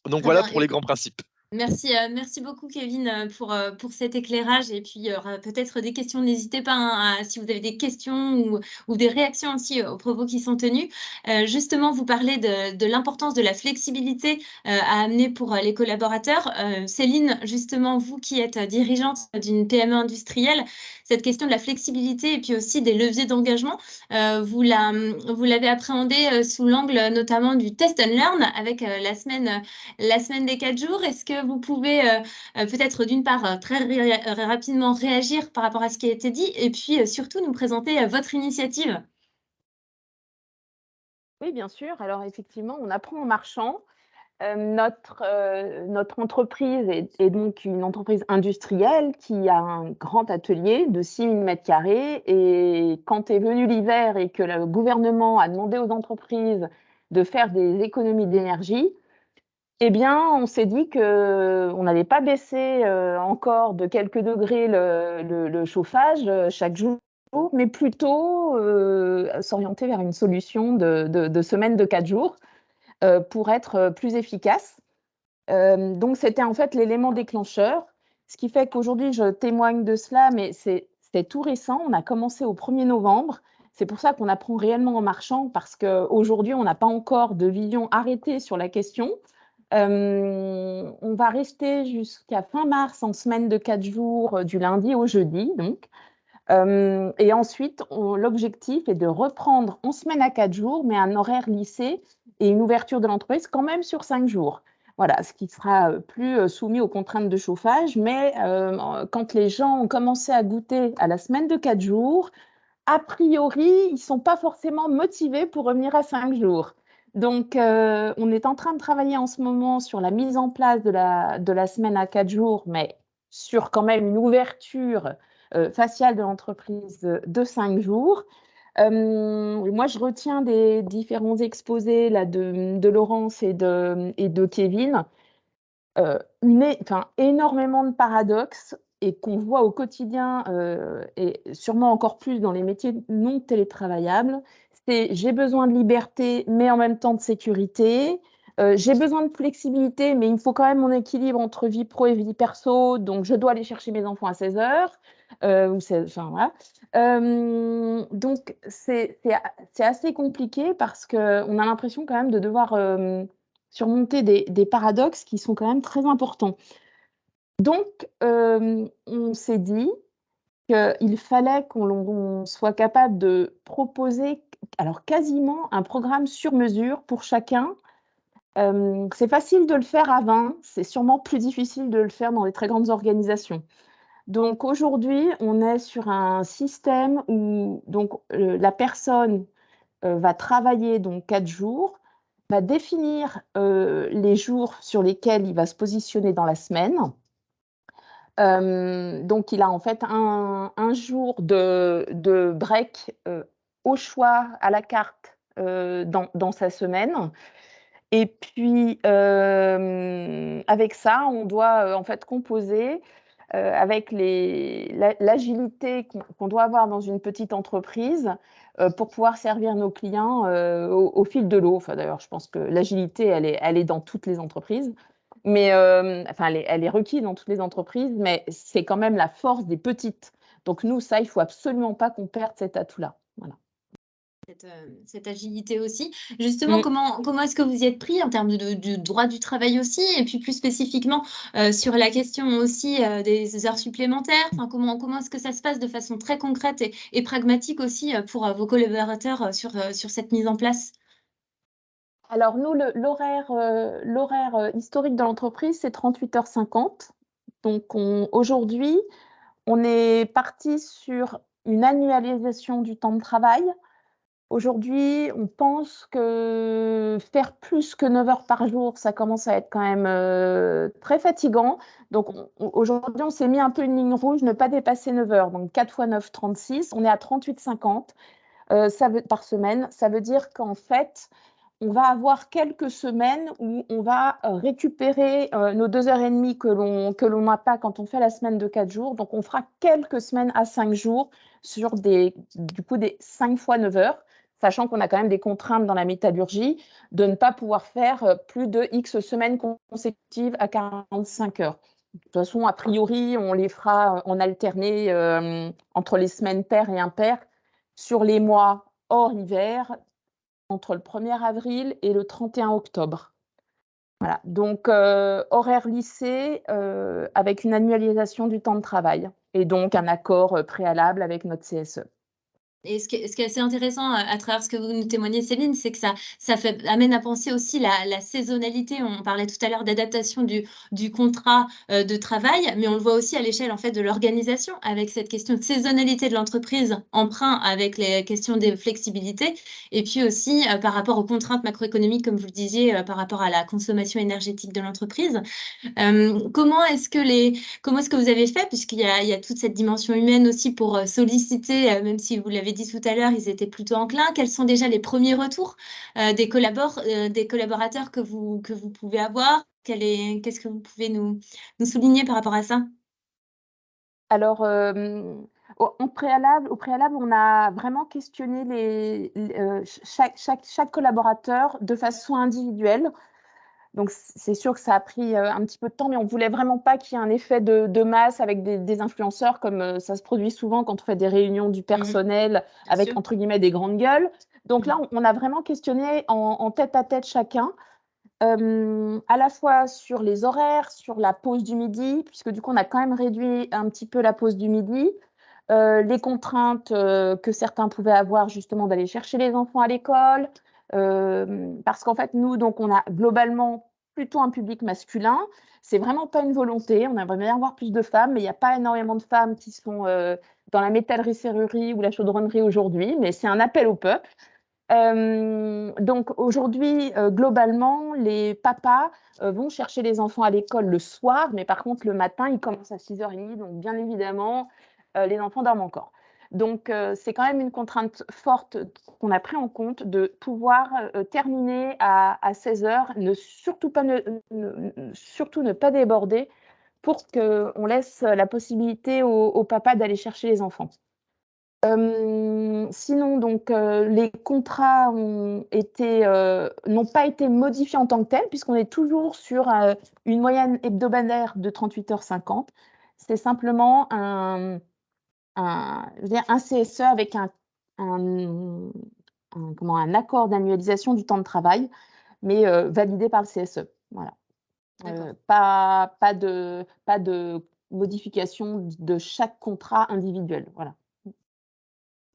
Donc Très voilà bien. pour les grands principes. Merci beaucoup Kevin pour cet éclairage et puis il y aura peut-être des questions, n'hésitez pas hein, si vous avez des questions ou des réactions aussi aux propos qui sont tenus. Justement, vous parlez de l'importance de la flexibilité à amener pour les collaborateurs. Céline, justement, vous qui êtes dirigeante d'une PME industrielle, cette question de la flexibilité et puis aussi des leviers d'engagement, vous l'avez appréhendé sous l'angle notamment du test and learn avec la semaine des 4 jours. Est-ce que vous pouvez peut-être d'une part très rapidement réagir par rapport à ce qui a été dit et puis surtout nous présenter votre initiative? Oui, bien sûr. Alors effectivement, on apprend en marchant. Notre entreprise est donc une entreprise industrielle qui a un grand atelier de 6 000 m² et quand est venu l'hiver et que le gouvernement a demandé aux entreprises de faire des économies d'énergie, eh bien, on s'est dit qu'on n'allait pas baisser, encore de quelques degrés le chauffage, chaque jour, mais plutôt, s'orienter vers une solution de semaine de 4 jours, pour être, plus efficace. Donc c'était en fait l'élément déclencheur, ce qui fait qu'aujourd'hui je témoigne de cela, mais c'est tout récent. On a commencé au 1er novembre. C'est pour ça qu'on apprend réellement en marchant parce qu'aujourd'hui on n'a pas encore de vision arrêtée sur la question. On va rester jusqu'à fin mars en semaine de 4 jours, du lundi au jeudi donc. Et ensuite l'objectif est de reprendre en semaine à 4 jours, mais un horaire lissé et une ouverture de l'entreprise quand même sur 5 jours. Voilà, ce qui sera plus soumis aux contraintes de chauffage, mais quand les gens ont commencé à goûter à la semaine de 4 jours, a priori, ils ne sont pas forcément motivés pour revenir à 5 jours. Donc, on est en train de travailler en ce moment sur la mise en place de la semaine à 4 jours, mais sur quand même une ouverture faciale de l'entreprise de 5 jours. Moi, je retiens des différents exposés là, de Laurence et de Kevin, énormément de paradoxes et qu'on voit au quotidien et sûrement encore plus dans les métiers non télétravaillables. C'est j'ai besoin de liberté, mais en même temps de sécurité. J'ai besoin de flexibilité, mais il me faut quand même mon équilibre entre vie pro et vie perso. Donc, je dois aller chercher mes enfants à 16 heures. Voilà. Donc, c'est assez compliqué parce qu'on a l'impression quand même de devoir surmonter des paradoxes qui sont quand même très importants. Donc, on s'est dit qu'il fallait qu'on soit capable de proposer alors quasiment un programme sur mesure pour chacun. C'est facile de le faire à 20, c'est sûrement plus difficile de le faire dans les très grandes organisations. Donc aujourd'hui, on est sur un système où donc, la personne va travailler donc 4 jours, va définir les jours sur lesquels il va se positionner dans la semaine. Donc, il a en fait un jour de break au choix, à la carte, dans sa semaine. Et puis, avec ça, on doit en fait composer avec l'agilité qu'on doit avoir dans une petite entreprise pour pouvoir servir nos clients au fil de l'eau. Enfin, d'ailleurs, je pense que l'agilité, elle est dans toutes les entreprises. Mais enfin, elle est requise dans toutes les entreprises, mais c'est quand même la force des petites. Donc nous, ça, il faut absolument pas qu'on perde cet atout-là. Voilà. Cette agilité aussi. Justement, comment est-ce que vous y êtes pris en termes de droit du travail aussi, et puis plus spécifiquement sur la question aussi des heures supplémentaires. Enfin, comment est-ce que ça se passe de façon très concrète et pragmatique aussi pour vos collaborateurs sur cette mise en place? Alors nous, l'horaire historique de l'entreprise, c'est 38h50. Donc aujourd'hui, on est parti sur une annualisation du temps de travail. Aujourd'hui, on pense que faire plus que 9 heures par jour, ça commence à être quand même très fatigant. Donc aujourd'hui, on s'est mis un peu une ligne rouge, ne pas dépasser 9 heures. Donc 4 fois 9, 36. On est à 38,50 par semaine. Ça veut dire qu'en fait, on va avoir quelques semaines où on va récupérer nos 2h30 que l'on n'a pas quand on fait la semaine de 4 jours. Donc, on fera quelques semaines à 5 jours sur du coup, des 5 fois 9 heures. sachant qu'on a quand même des contraintes dans la métallurgie de ne pas pouvoir faire plus de X semaines consécutives à 45 heures. De toute façon, a priori, on les fera en alterné entre les semaines paires et impaires sur les mois hors hiver, entre le 1er avril et le 31 octobre. Voilà, donc horaire lycée avec une annualisation du temps de travail et donc un accord préalable avec notre CSE. Et ce qui est assez intéressant à travers ce que vous nous témoignez, Céline, c'est que ça amène à penser aussi la saisonnalité. On parlait tout à l'heure d'adaptation du contrat de travail, mais on le voit aussi à l'échelle en fait de l'organisation avec cette question de saisonnalité de l'entreprise, emprunt avec les questions des flexibilités, et puis aussi par rapport aux contraintes macroéconomiques, comme vous le disiez, par rapport à la consommation énergétique de l'entreprise. Comment est-ce que vous avez fait, puisqu'il y a toute cette dimension humaine aussi pour solliciter, même si vous l'avez dit tout à l'heure, ils étaient plutôt enclins. Quels sont déjà les premiers retours des collaborateurs que vous pouvez avoir? Qu'est-ce que vous pouvez nous souligner par rapport à ça? Alors, au préalable, on a vraiment questionné chaque collaborateur de façon individuelle. Donc, c'est sûr que ça a pris un petit peu de temps, mais on ne voulait vraiment pas qu'il y ait un effet de masse avec des influenceurs, comme ça se produit souvent quand on fait des réunions du personnel avec, sûr. entre guillemets, des grandes gueules. Donc là, on a vraiment questionné en tête-à-tête chacun, à la fois sur les horaires, sur la pause du midi, puisque du coup, on a quand même réduit un petit peu la pause du midi, les contraintes que certains pouvaient avoir justement d'aller chercher les enfants à l'école, parce qu'en fait, nous, donc, on a globalement plutôt un public masculin. C'est vraiment pas une volonté. On aimerait bien avoir plus de femmes, mais il n'y a pas énormément de femmes qui sont dans la métallerie-serrurerie ou la chaudronnerie aujourd'hui, mais c'est un appel au peuple. Donc aujourd'hui, globalement, les papas vont chercher les enfants à l'école le soir, mais par contre, le matin, ils commencent à 6h30, donc bien évidemment, les enfants dorment encore. Donc, c'est quand même une contrainte forte qu'on a pris en compte de pouvoir terminer à 16h, surtout ne pas déborder pour qu'on laisse la possibilité aux papas d'aller chercher les enfants. Sinon, donc, les contrats n'ont pas été modifiés en tant que tels, puisqu'on est toujours sur une moyenne hebdomadaire de 38h50. C'est simplement un CSE avec un accord d'annualisation du temps de travail, mais validé par le CSE. Voilà. Pas de modification de chaque contrat individuel. Voilà.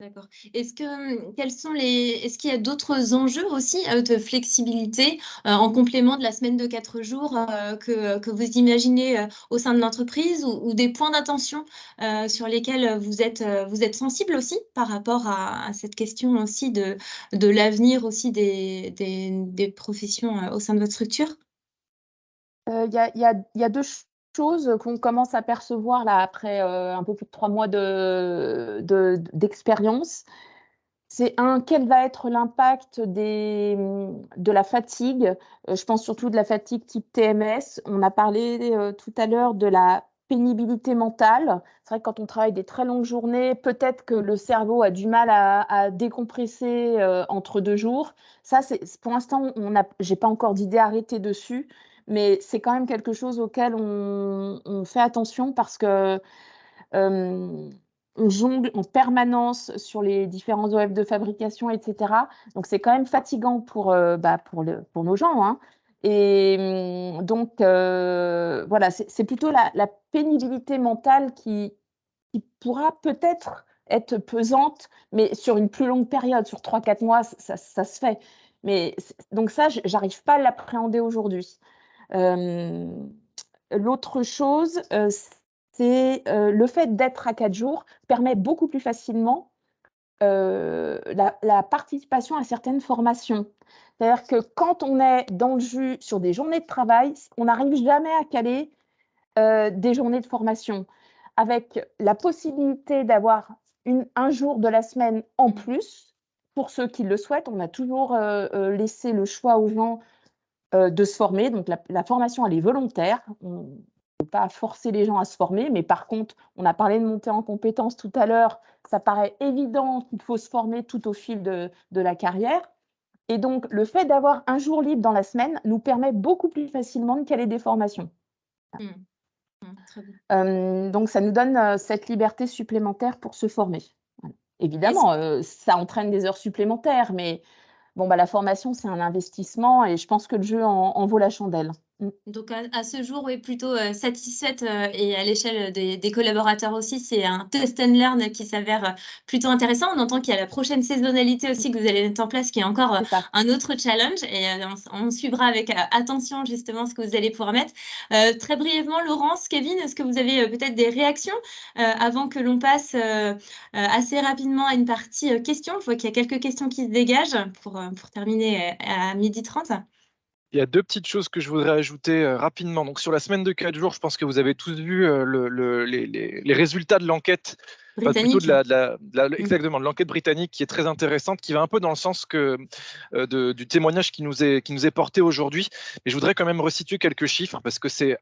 D'accord. Est-ce qu'il y a d'autres enjeux aussi de flexibilité en complément de la semaine de 4 jours que vous imaginez au sein de l'entreprise ou des points d'attention sur lesquels vous êtes sensible aussi par rapport à cette question aussi de l'avenir aussi des professions au sein de votre structure? Il y a 2 choses qu'on commence à percevoir là après un peu plus de 3 mois d'expérience. C'est quel va être l'impact de la fatigue? Je pense surtout de la fatigue type TMS. On a parlé tout à l'heure de la pénibilité mentale. C'est vrai que quand on travaille des très longues journées, peut-être que le cerveau a du mal à décompresser entre 2 jours. Ça, pour l'instant, j'ai pas encore d'idée arrêtée dessus, mais c'est quand même quelque chose auquel on fait attention parce que on jongle en permanence sur les différents OF de fabrication, etc. Donc, c'est quand même fatigant pour nos gens, hein. Et donc, voilà, c'est plutôt la pénibilité mentale qui pourra peut-être être pesante, mais sur une plus longue période, sur 3-4 mois, ça se fait. Mais donc ça, j'arrive pas à l'appréhender aujourd'hui. L'autre chose, c'est le fait d'être à 4 jours permet beaucoup plus facilement la participation à certaines formations. C'est-à-dire que quand on est dans le jus sur des journées de travail, on n'arrive jamais à caler des journées de formation, avec la possibilité d'avoir un jour de la semaine en plus, pour ceux qui le souhaitent. On a toujours laissé le choix aux gens de se former. Donc la formation, elle est volontaire. pas forcer les gens à se former, mais par contre, on a parlé de montée en compétences tout à l'heure, ça paraît évident qu'il faut se former tout au fil de la carrière. Et donc, le fait d'avoir un jour libre dans la semaine nous permet beaucoup plus facilement de caler des formations. Très bien. Donc, ça nous donne cette liberté supplémentaire pour se former. Voilà. Évidemment, ça entraîne des heures supplémentaires, mais bon, la formation, c'est un investissement et je pense que le jeu en vaut la chandelle. Donc à ce jour, oui, plutôt satisfaite et à l'échelle des collaborateurs aussi, c'est un test and learn qui s'avère plutôt intéressant. On entend qu'il y a la prochaine saisonnalité aussi que vous allez mettre en place, qui est encore un autre challenge et on suivra avec attention justement ce que vous allez pouvoir mettre. Très brièvement, Laurence, Kevin, est-ce que vous avez peut-être des réactions avant que l'on passe assez rapidement à une partie questions? Je vois qu'il y a quelques questions qui se dégagent pour terminer à 12h30. Il y a 2 petites choses que je voudrais ajouter rapidement. Donc, sur la semaine de 4 jours, je pense que vous avez tous vu les résultats de l'enquête, plutôt exactement, de l'enquête britannique, qui est très intéressante, qui va un peu dans le sens du témoignage qui nous est porté aujourd'hui. Mais je voudrais quand même resituer quelques chiffres parce que c'est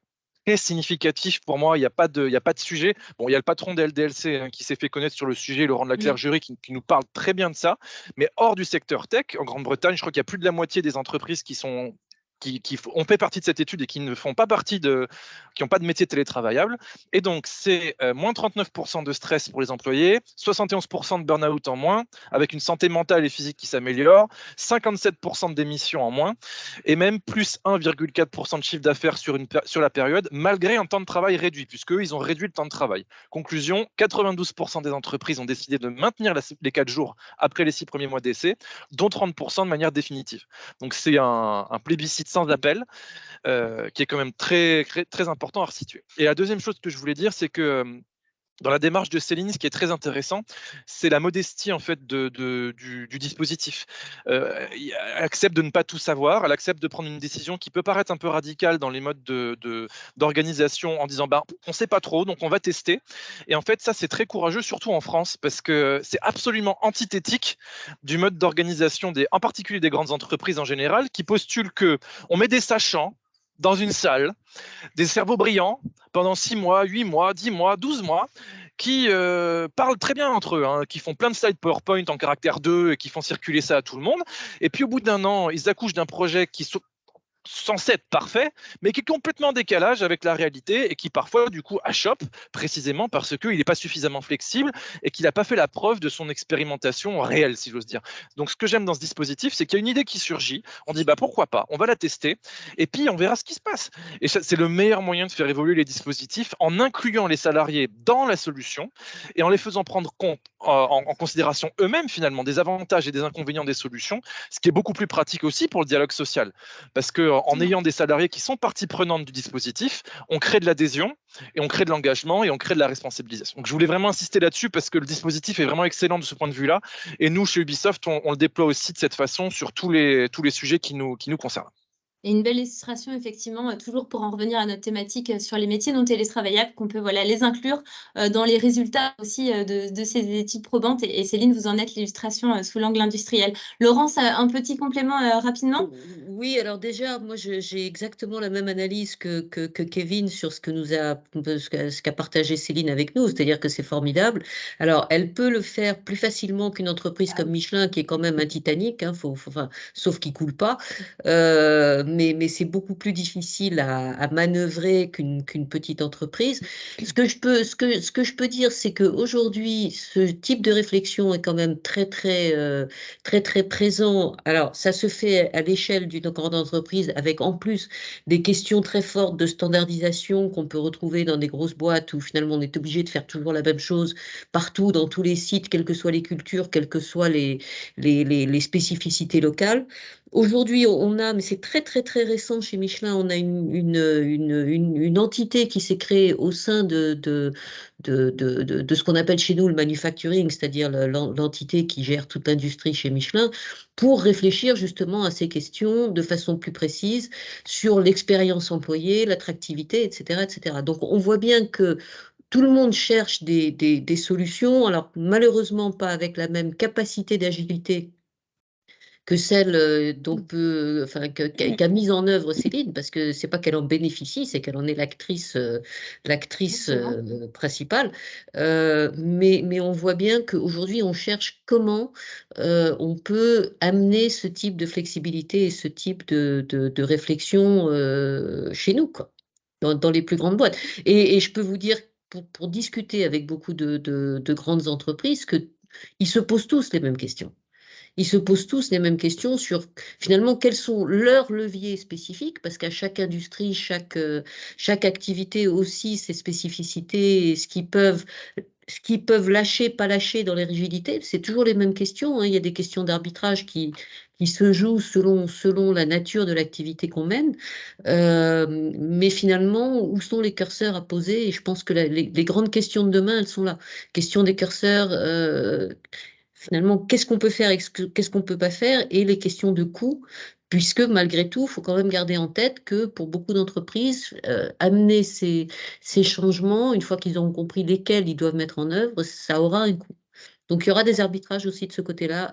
très significatif pour moi. Il n'y a pas de sujet. Bon, il y a le patron de LDLC qui s'est fait connaître sur le sujet, Laurent de la Clergerie, qui nous parle très bien de ça. Mais hors du secteur tech, en Grande-Bretagne, je crois qu'il y a plus de la moitié des entreprises qui ont fait partie de cette étude et qui ne font pas partie qui n'ont pas de métier télétravaillable. Et donc, c'est moins 39% de stress pour les employés, 71% de burn-out en moins, avec une santé mentale et physique qui s'améliore, 57% de démissions en moins, et même plus 1,4% de chiffre d'affaires sur la période, malgré un temps de travail réduit, puisqu'eux, ils ont réduit le temps de travail. Conclusion, 92% des entreprises ont décidé de maintenir les 4 jours après les 6 premiers mois d'essai, dont 30% de manière définitive. Donc, c'est un plébiscite sans appel, qui est quand même très, très important à resituer. Et la deuxième chose que je voulais dire, c'est que dans la démarche de Céline, ce qui est très intéressant, c'est la modestie en fait du dispositif. Elle accepte de ne pas tout savoir, elle accepte de prendre une décision qui peut paraître un peu radicale dans les modes d'organisation en disant on ne sait pas trop, donc on va tester. Et en fait, ça c'est très courageux, surtout en France, parce que c'est absolument antithétique du mode d'organisation en particulier des grandes entreprises en général, qui postulent que on met des sachants dans une salle, des cerveaux brillants pendant 6 mois, 8 mois, 10 mois, 12 mois, qui parlent très bien entre eux, qui font plein de slides PowerPoint en caractère 2 et qui font circuler ça à tout le monde. Et puis au bout d'un an, ils accouchent d'un projet qui censé être parfait, mais qui est complètement en décalage avec la réalité et qui parfois du coup achoppe précisément parce qu'il n'est pas suffisamment flexible et qu'il n'a pas fait la preuve de son expérimentation réelle, si j'ose dire. Donc ce que j'aime dans ce dispositif, c'est qu'il y a une idée qui surgit, on dit pourquoi pas, on va la tester et puis on verra ce qui se passe. Et c'est le meilleur moyen de faire évoluer les dispositifs en incluant les salariés dans la solution et en les faisant prendre compte en considération eux-mêmes finalement des avantages et des inconvénients des solutions, ce qui est beaucoup plus pratique aussi pour le dialogue social. Parce qu'en ayant des salariés qui sont partie prenante du dispositif, on crée de l'adhésion et on crée de l'engagement et on crée de la responsabilisation. Donc je voulais vraiment insister là-dessus parce que le dispositif est vraiment excellent de ce point de vue-là. Et nous, chez Ubisoft, on le déploie aussi de cette façon sur tous les sujets qui nous concernent. Et une belle illustration, effectivement, toujours pour en revenir à notre thématique sur les métiers non télétravaillables, qu'on peut les inclure dans les résultats aussi de ces études probantes. Et Céline, vous en êtes l'illustration sous l'angle industriel. Laurence, un petit complément rapidement? Oui, alors déjà, moi, j'ai exactement la même analyse que Kevin sur ce qu'a partagé Céline avec nous, c'est-à-dire que c'est formidable. Alors, elle peut le faire plus facilement qu'une entreprise comme Michelin, qui est quand même un Titanic, sauf qu'il ne coule pas. Mais c'est beaucoup plus difficile à manœuvrer qu'une petite entreprise. Ce que je peux dire, c'est qu'aujourd'hui, ce type de réflexion est quand même très, très présent. Alors, ça se fait à l'échelle d'une grande entreprise avec en plus des questions très fortes de standardisation qu'on peut retrouver dans des grosses boîtes où finalement on est obligé de faire toujours la même chose partout, dans tous les sites, quelles que soient les cultures, quelles que soient les spécificités locales. Aujourd'hui, mais c'est très récent chez Michelin, on a une entité qui s'est créée au sein de ce qu'on appelle chez nous le manufacturing, c'est-à-dire l'entité qui gère toute l'industrie chez Michelin, pour réfléchir justement à ces questions de façon plus précise sur l'expérience employée, l'attractivité, etc., etc. Donc, on voit bien que tout le monde cherche des solutions, alors malheureusement pas avec la même capacité d'agilité celle qu'a mise en œuvre Céline, parce que c'est pas qu'elle en bénéficie, c'est qu'elle en est l'actrice principale. Mais on voit bien qu'aujourd'hui, on cherche comment on peut amener ce type de flexibilité et ce type de réflexion chez nous, quoi, dans les plus grandes boîtes. Et je peux vous dire, pour discuter avec beaucoup de grandes entreprises, qu'ils se posent tous les mêmes questions. Ils se posent tous les mêmes questions sur finalement quels sont leurs leviers spécifiques, parce qu'à chaque industrie, chaque activité aussi ses spécificités et ce qu'ils peuvent lâcher, pas lâcher dans les rigidités. C'est toujours les mêmes questions, hein. Il y a des questions d'arbitrage qui se jouent selon la nature de l'activité qu'on mène. Mais finalement, où sont les curseurs à poser? Et je pense que les grandes questions de demain, elles sont là. Question des curseurs. Finalement, qu'est-ce qu'on peut faire, qu'est-ce qu'on ne peut pas faire, et les questions de coût, puisque malgré tout, il faut quand même garder en tête que pour beaucoup d'entreprises, amener ces changements, une fois qu'ils auront compris lesquels ils doivent mettre en œuvre, ça aura un coût. Donc il y aura des arbitrages aussi de ce côté-là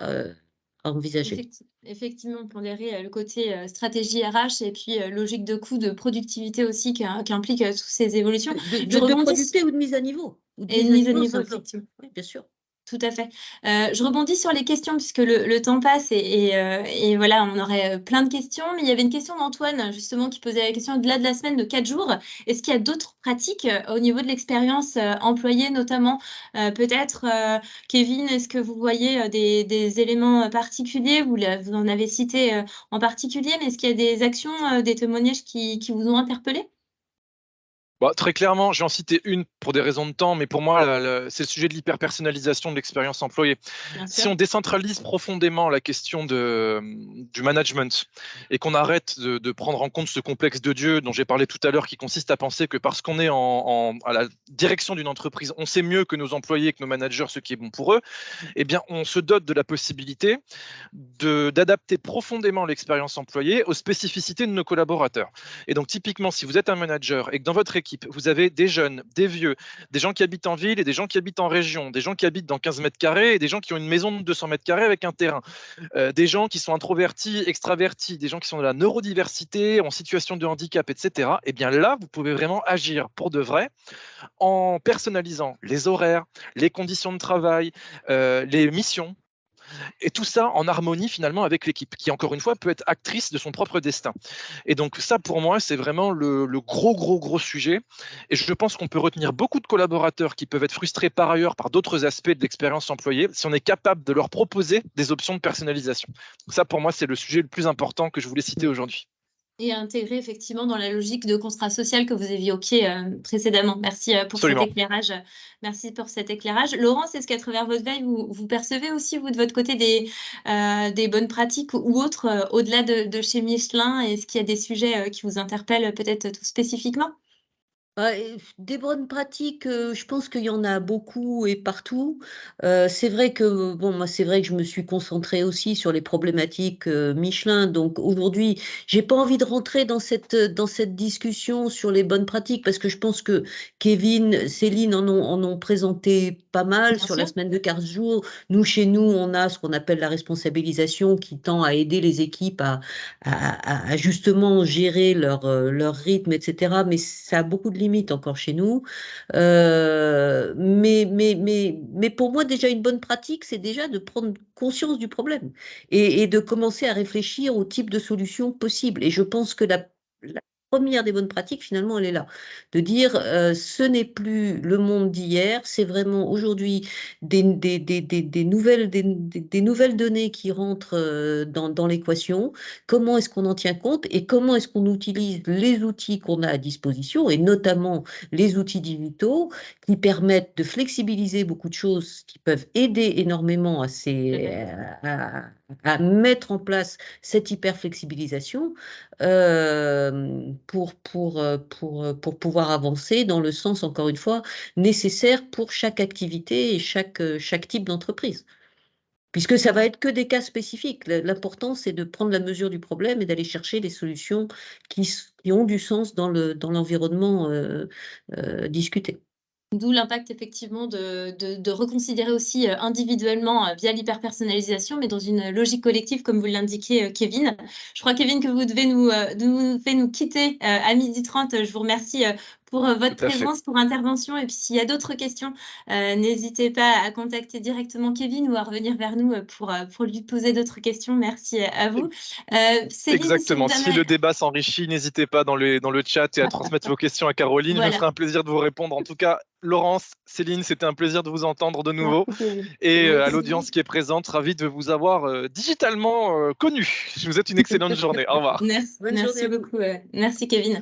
à envisager. Effectivement, pondérer le côté stratégie RH et puis logique de coût, de productivité aussi qu'implique toutes ces évolutions. De productivité ou de mise à niveau. Et de mise à niveau, simplement. effectivement. Oui, bien sûr. Tout à fait. Je rebondis sur les questions puisque le temps passe et voilà, on aurait plein de questions. Mais il y avait une question d'Antoine justement qui posait la question au-delà de la semaine de 4 jours. Est-ce qu'il y a d'autres pratiques au niveau de l'expérience employée, notamment peut-être, Kevin, est-ce que vous voyez des éléments particuliers? Vous en avez cité en particulier, mais est-ce qu'il y a des actions, des témoignages qui vous ont interpellé? Bah, très clairement, je vais en citer une pour des raisons de temps, mais pour moi, c'est le sujet de l'hyper-personnalisation de l'expérience employée. Bien Si sûr. on décentralise profondément la question du management et qu'on arrête de prendre en compte ce complexe de Dieu dont j'ai parlé tout à l'heure, qui consiste à penser que parce qu'on est à la direction d'une entreprise, on sait mieux que nos employés, que nos managers, ce qui est bon pour eux, eh bien, on se dote de la possibilité d'adapter profondément l'expérience employée aux spécificités de nos collaborateurs. Et donc, typiquement, si vous êtes un manager et que dans votre équipe, vous avez des jeunes, des vieux, des gens qui habitent en ville et des gens qui habitent en région, des gens qui habitent dans 15 mètres carrés et des gens qui ont une maison de 200 mètres carrés avec un terrain, des gens qui sont introvertis, extravertis, des gens qui sont de la neurodiversité, en situation de handicap, etc., eh bien là, vous pouvez vraiment agir pour de vrai en personnalisant les horaires, les conditions de travail, les missions, et tout ça en harmonie finalement avec l'équipe, qui encore une fois peut être actrice de son propre destin. Et donc ça, pour moi, c'est vraiment le gros sujet. Et je pense qu'on peut retenir beaucoup de collaborateurs qui peuvent être frustrés par ailleurs par d'autres aspects de l'expérience employée si on est capable de leur proposer des options de personnalisation. Donc ça, pour moi, c'est le sujet le plus important que je voulais citer aujourd'hui. Et intégrer effectivement dans la logique de contrat social que vous évoquiez précédemment. Merci pour cet Absolument. éclairage. Merci pour cet éclairage. Laurence, est-ce qu'à travers votre veille, vous percevez aussi, vous, de votre côté, des bonnes pratiques ou autres au-delà de chez Michelin? Est-ce qu'il y a des sujets qui vous interpellent peut-être tout spécifiquement? Des bonnes pratiques, je pense qu'il y en a beaucoup et partout. C'est vrai que, bon, moi, c'est vrai que je me suis concentrée aussi sur les problématiques Michelin. Donc aujourd'hui, j'ai pas envie de rentrer dans cette discussion sur les bonnes pratiques parce que je pense que Kevin, Céline en ont présenté pas mal Bien sur la sûr. semaine de 15 jours. Nous, chez nous, on a ce qu'on appelle la responsabilisation qui tend à aider les équipes à justement gérer leur rythme, etc. Mais ça a beaucoup de limites encore chez nous. Mais pour moi, déjà, une bonne pratique, c'est déjà de prendre conscience du problème et de commencer à réfléchir au type de solutions possibles. Et je pense que la première des bonnes pratiques, finalement, elle est là. De dire, ce n'est plus le monde d'hier, c'est vraiment aujourd'hui des nouvelles données qui rentrent dans l'équation. Comment est-ce qu'on en tient compte et comment est-ce qu'on utilise les outils qu'on a à disposition, et notamment les outils digitaux qui permettent de flexibiliser beaucoup de choses, qui peuvent aider énormément à mettre en place cette hyper-flexibilisation pour pouvoir avancer dans le sens, encore une fois, nécessaire pour chaque activité et chaque type d'entreprise. Puisque ça va être que des cas spécifiques. L'important, c'est de prendre la mesure du problème et d'aller chercher des solutions qui ont du sens dans l'environnement discuté. D'où l'impact effectivement de reconsidérer aussi individuellement via l'hyperpersonnalisation, mais dans une logique collective, comme vous l'indiquez, Kevin. Je crois, Kevin, que vous devez nous quitter à 12h30. Je vous remercie pour votre Tout à fait. présence, pour intervention. Et puis, s'il y a d'autres questions, n'hésitez pas à contacter directement Kevin ou à revenir vers nous pour lui poser d'autres questions. Merci à vous. Céline, Exactement. si Si jamais... le débat s'enrichit, n'hésitez pas dans le chat et à transmettre vos questions à Caroline. Je me Voilà. ferai un plaisir de vous répondre. En tout cas, Laurence, Céline, c'était un plaisir de vous entendre de nouveau. Merci, Kevin. Et à Merci. l'audience qui est présente, ravi de vous avoir digitalement connu. Je vous souhaite une excellente journée. Au revoir. Merci, Bonne journée merci à vous. beaucoup. Merci, Kevin.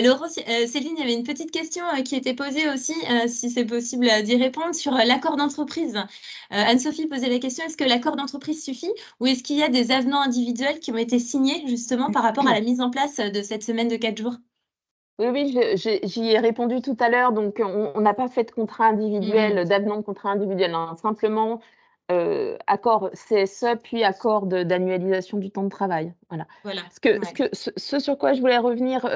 Laurent, Céline, il y avait une petite question qui était posée aussi, si c'est possible d'y répondre, sur l'accord d'entreprise. Anne-Sophie posait la question, est-ce que l'accord d'entreprise suffit ou est-ce qu'il y a des avenants individuels qui ont été signés justement par rapport à la mise en place de cette semaine de 4 jours? Oui, j'y ai répondu tout à l'heure. Donc, on n'a pas fait de contrat individuel, d'avenant de contrat individuel, hein. Simplement, accord CSE, puis accord d'annualisation du temps de travail. Voilà. Voilà. Ce sur quoi je voulais revenir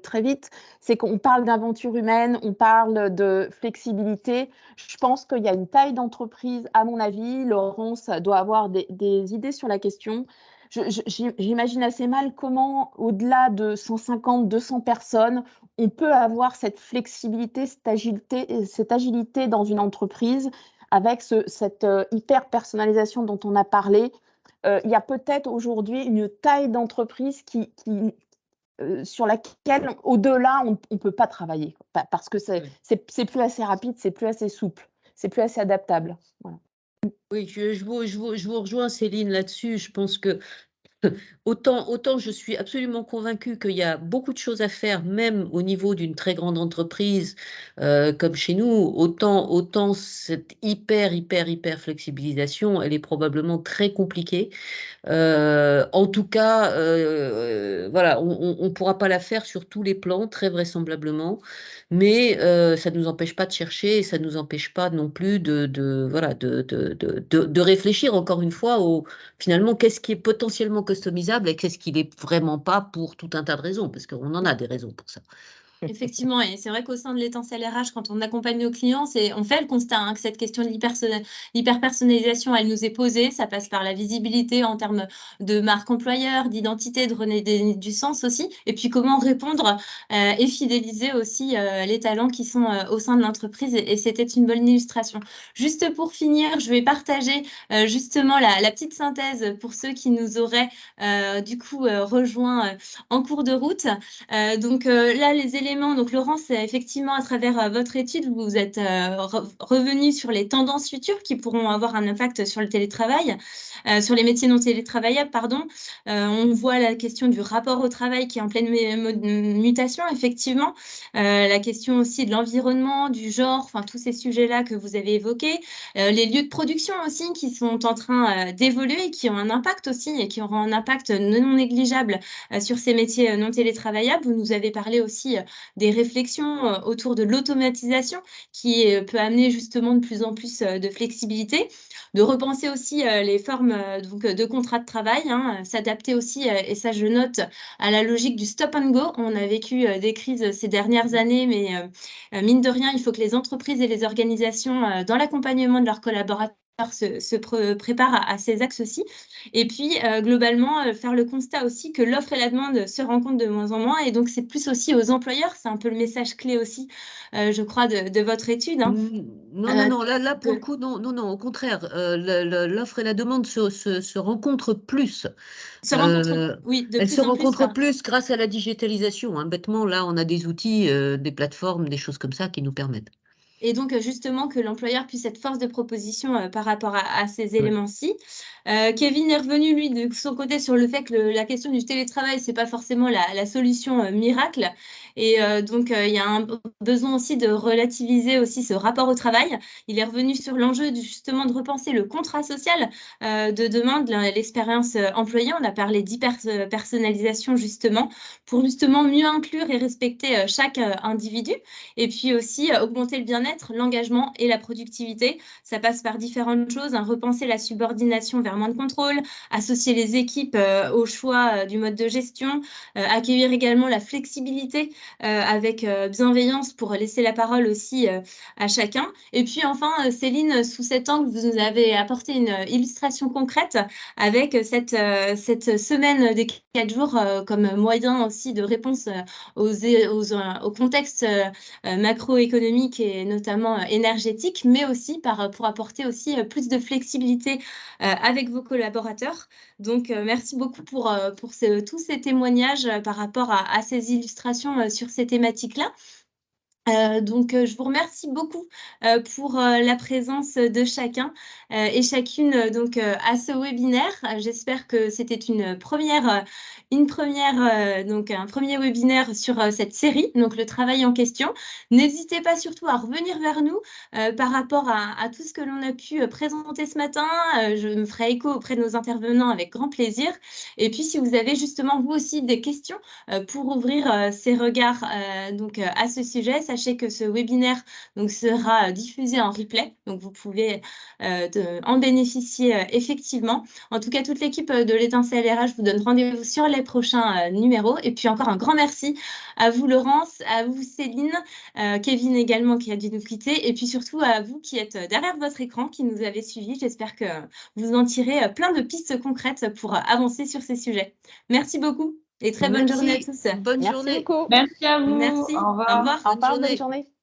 très vite, c'est qu'on parle d'aventure humaine, on parle de flexibilité. Je pense qu'il y a une taille d'entreprise, à mon avis. Laurence doit avoir des idées sur la question. J'imagine assez mal comment, au-delà de 150, 200 personnes, on peut avoir cette flexibilité, cette agilité dans une entreprise avec cette hyper-personnalisation dont on a parlé. Il y a peut-être aujourd'hui une taille d'entreprise sur laquelle, au-delà, on ne peut pas travailler parce que c'est plus assez rapide, c'est plus assez souple, c'est plus assez adaptable. Voilà. Oui, je vous rejoins, Céline, là-dessus. Je pense que autant je suis absolument convaincue qu'il y a beaucoup de choses à faire, même au niveau d'une très grande entreprise comme chez nous, autant cette hyper flexibilisation, elle est probablement très compliquée. En tout cas, voilà, on ne pourra pas la faire sur tous les plans, très vraisemblablement, mais ça ne nous empêche pas de chercher et ça ne nous empêche pas non plus voilà, de réfléchir encore une fois finalement, qu'est-ce qui est potentiellement customisable et qu'est-ce qui n'est vraiment pas pour tout un tas de raisons, parce qu'on en a des raisons pour ça. Effectivement, et c'est vrai qu'au sein de l'étincelle RH, quand on accompagne nos clients, on fait le constat que cette question de l'hyper-personnalisation, elle nous est posée. Ça passe par la visibilité en termes de marque employeur, d'identité, de redonner du sens aussi. Et puis, comment répondre et fidéliser aussi les talents qui sont au sein de l'entreprise. Et c'était une bonne illustration. Juste pour finir, je vais partager justement la petite synthèse pour ceux qui nous auraient du coup rejoints en cours de route. Donc là, les éléments, donc Laurence, effectivement, à travers votre étude, vous êtes revenu sur les tendances futures qui pourront avoir un impact sur le télétravail, sur les métiers non télétravaillables, pardon. On voit la question du rapport au travail qui est en pleine mutation, effectivement. La question aussi de l'environnement, du genre, enfin tous ces sujets-là que vous avez évoqués. Les lieux de production aussi qui sont en train d'évoluer et qui ont un impact aussi et qui auront un impact non négligeable sur ces métiers non télétravaillables. Vous nous avez parlé aussi des réflexions autour de l'automatisation qui peut amener justement de plus en plus de flexibilité, de repenser aussi les formes donc, de contrat de travail, s'adapter aussi, et ça je note, à la logique du stop and go. On a vécu des crises ces dernières années, mais mine de rien, il faut que les entreprises et les organisations, dans l'accompagnement de leurs collaborateurs, se préparent à ces axes-ci. Et puis, globalement, faire le constat aussi que l'offre et la demande se rencontrent de moins en moins. Et donc, c'est plus aussi aux employeurs. C'est un peu le message clé aussi, je crois, de votre étude. Non, là, pour le coup, non, au contraire, l'offre et la demande se rencontrent plus. Se rencontrent, oui, de Elles plus se en plus. rencontrent plus grâce à la digitalisation. Bêtement, là, on a des outils, des plateformes, des choses comme ça qui nous permettent. Et donc, justement, que l'employeur puisse être force de proposition par rapport à ces éléments-ci. Kevin est revenu, lui, de son côté, sur le fait que la question du télétravail, ce n'est pas forcément la solution miracle. Et donc, il y a un besoin aussi de relativiser aussi ce rapport au travail. Il est revenu sur l'enjeu, justement, de repenser le contrat social de demain, de l'expérience employée. On a parlé d'hyper-personnalisation, justement, pour justement mieux inclure et respecter chaque individu. Et puis aussi, augmenter le bien-être bien-être, l'engagement et la productivité. Ça passe par différentes choses, hein, repenser la subordination vers moins de contrôle, associer les équipes au choix du mode de gestion, accueillir également la flexibilité avec bienveillance pour laisser la parole aussi à chacun. Et puis enfin, Céline, sous cet angle, vous nous avez apporté une illustration concrète avec cette semaine des 4 jours comme moyen aussi de réponse au contexte macroéconomique et notamment énergétique, mais aussi pour apporter aussi plus de flexibilité avec vos collaborateurs. Donc, merci beaucoup pour tous ces témoignages par rapport à ces illustrations sur ces thématiques-là. Donc, je vous remercie beaucoup pour la présence de chacun et chacune donc, à ce webinaire. J'espère que c'était donc un premier webinaire sur cette série, donc le travail en question. N'hésitez pas surtout à revenir vers nous par rapport à tout ce que l'on a pu présenter ce matin. Je me ferai écho auprès de nos intervenants avec grand plaisir. Et puis, si vous avez justement vous aussi des questions pour ouvrir ces regards donc, à ce sujet, sachez que ce webinaire donc, sera diffusé en replay, donc vous pouvez en bénéficier effectivement. En tout cas, toute l'équipe de l'Étincelle RH vous donne rendez-vous sur les prochains numéros. Et puis encore un grand merci à vous Laurence, à vous Céline, Kevin également qui a dû nous quitter, et puis surtout à vous qui êtes derrière votre écran, qui nous avez suivis. J'espère que vous en tirez plein de pistes concrètes pour avancer sur ces sujets. Merci beaucoup. Et très bonne journée à tous. Bonne Merci journée. beaucoup. Merci à vous. Merci. Au revoir. Au revoir. Au revoir, Bonne bonne journée.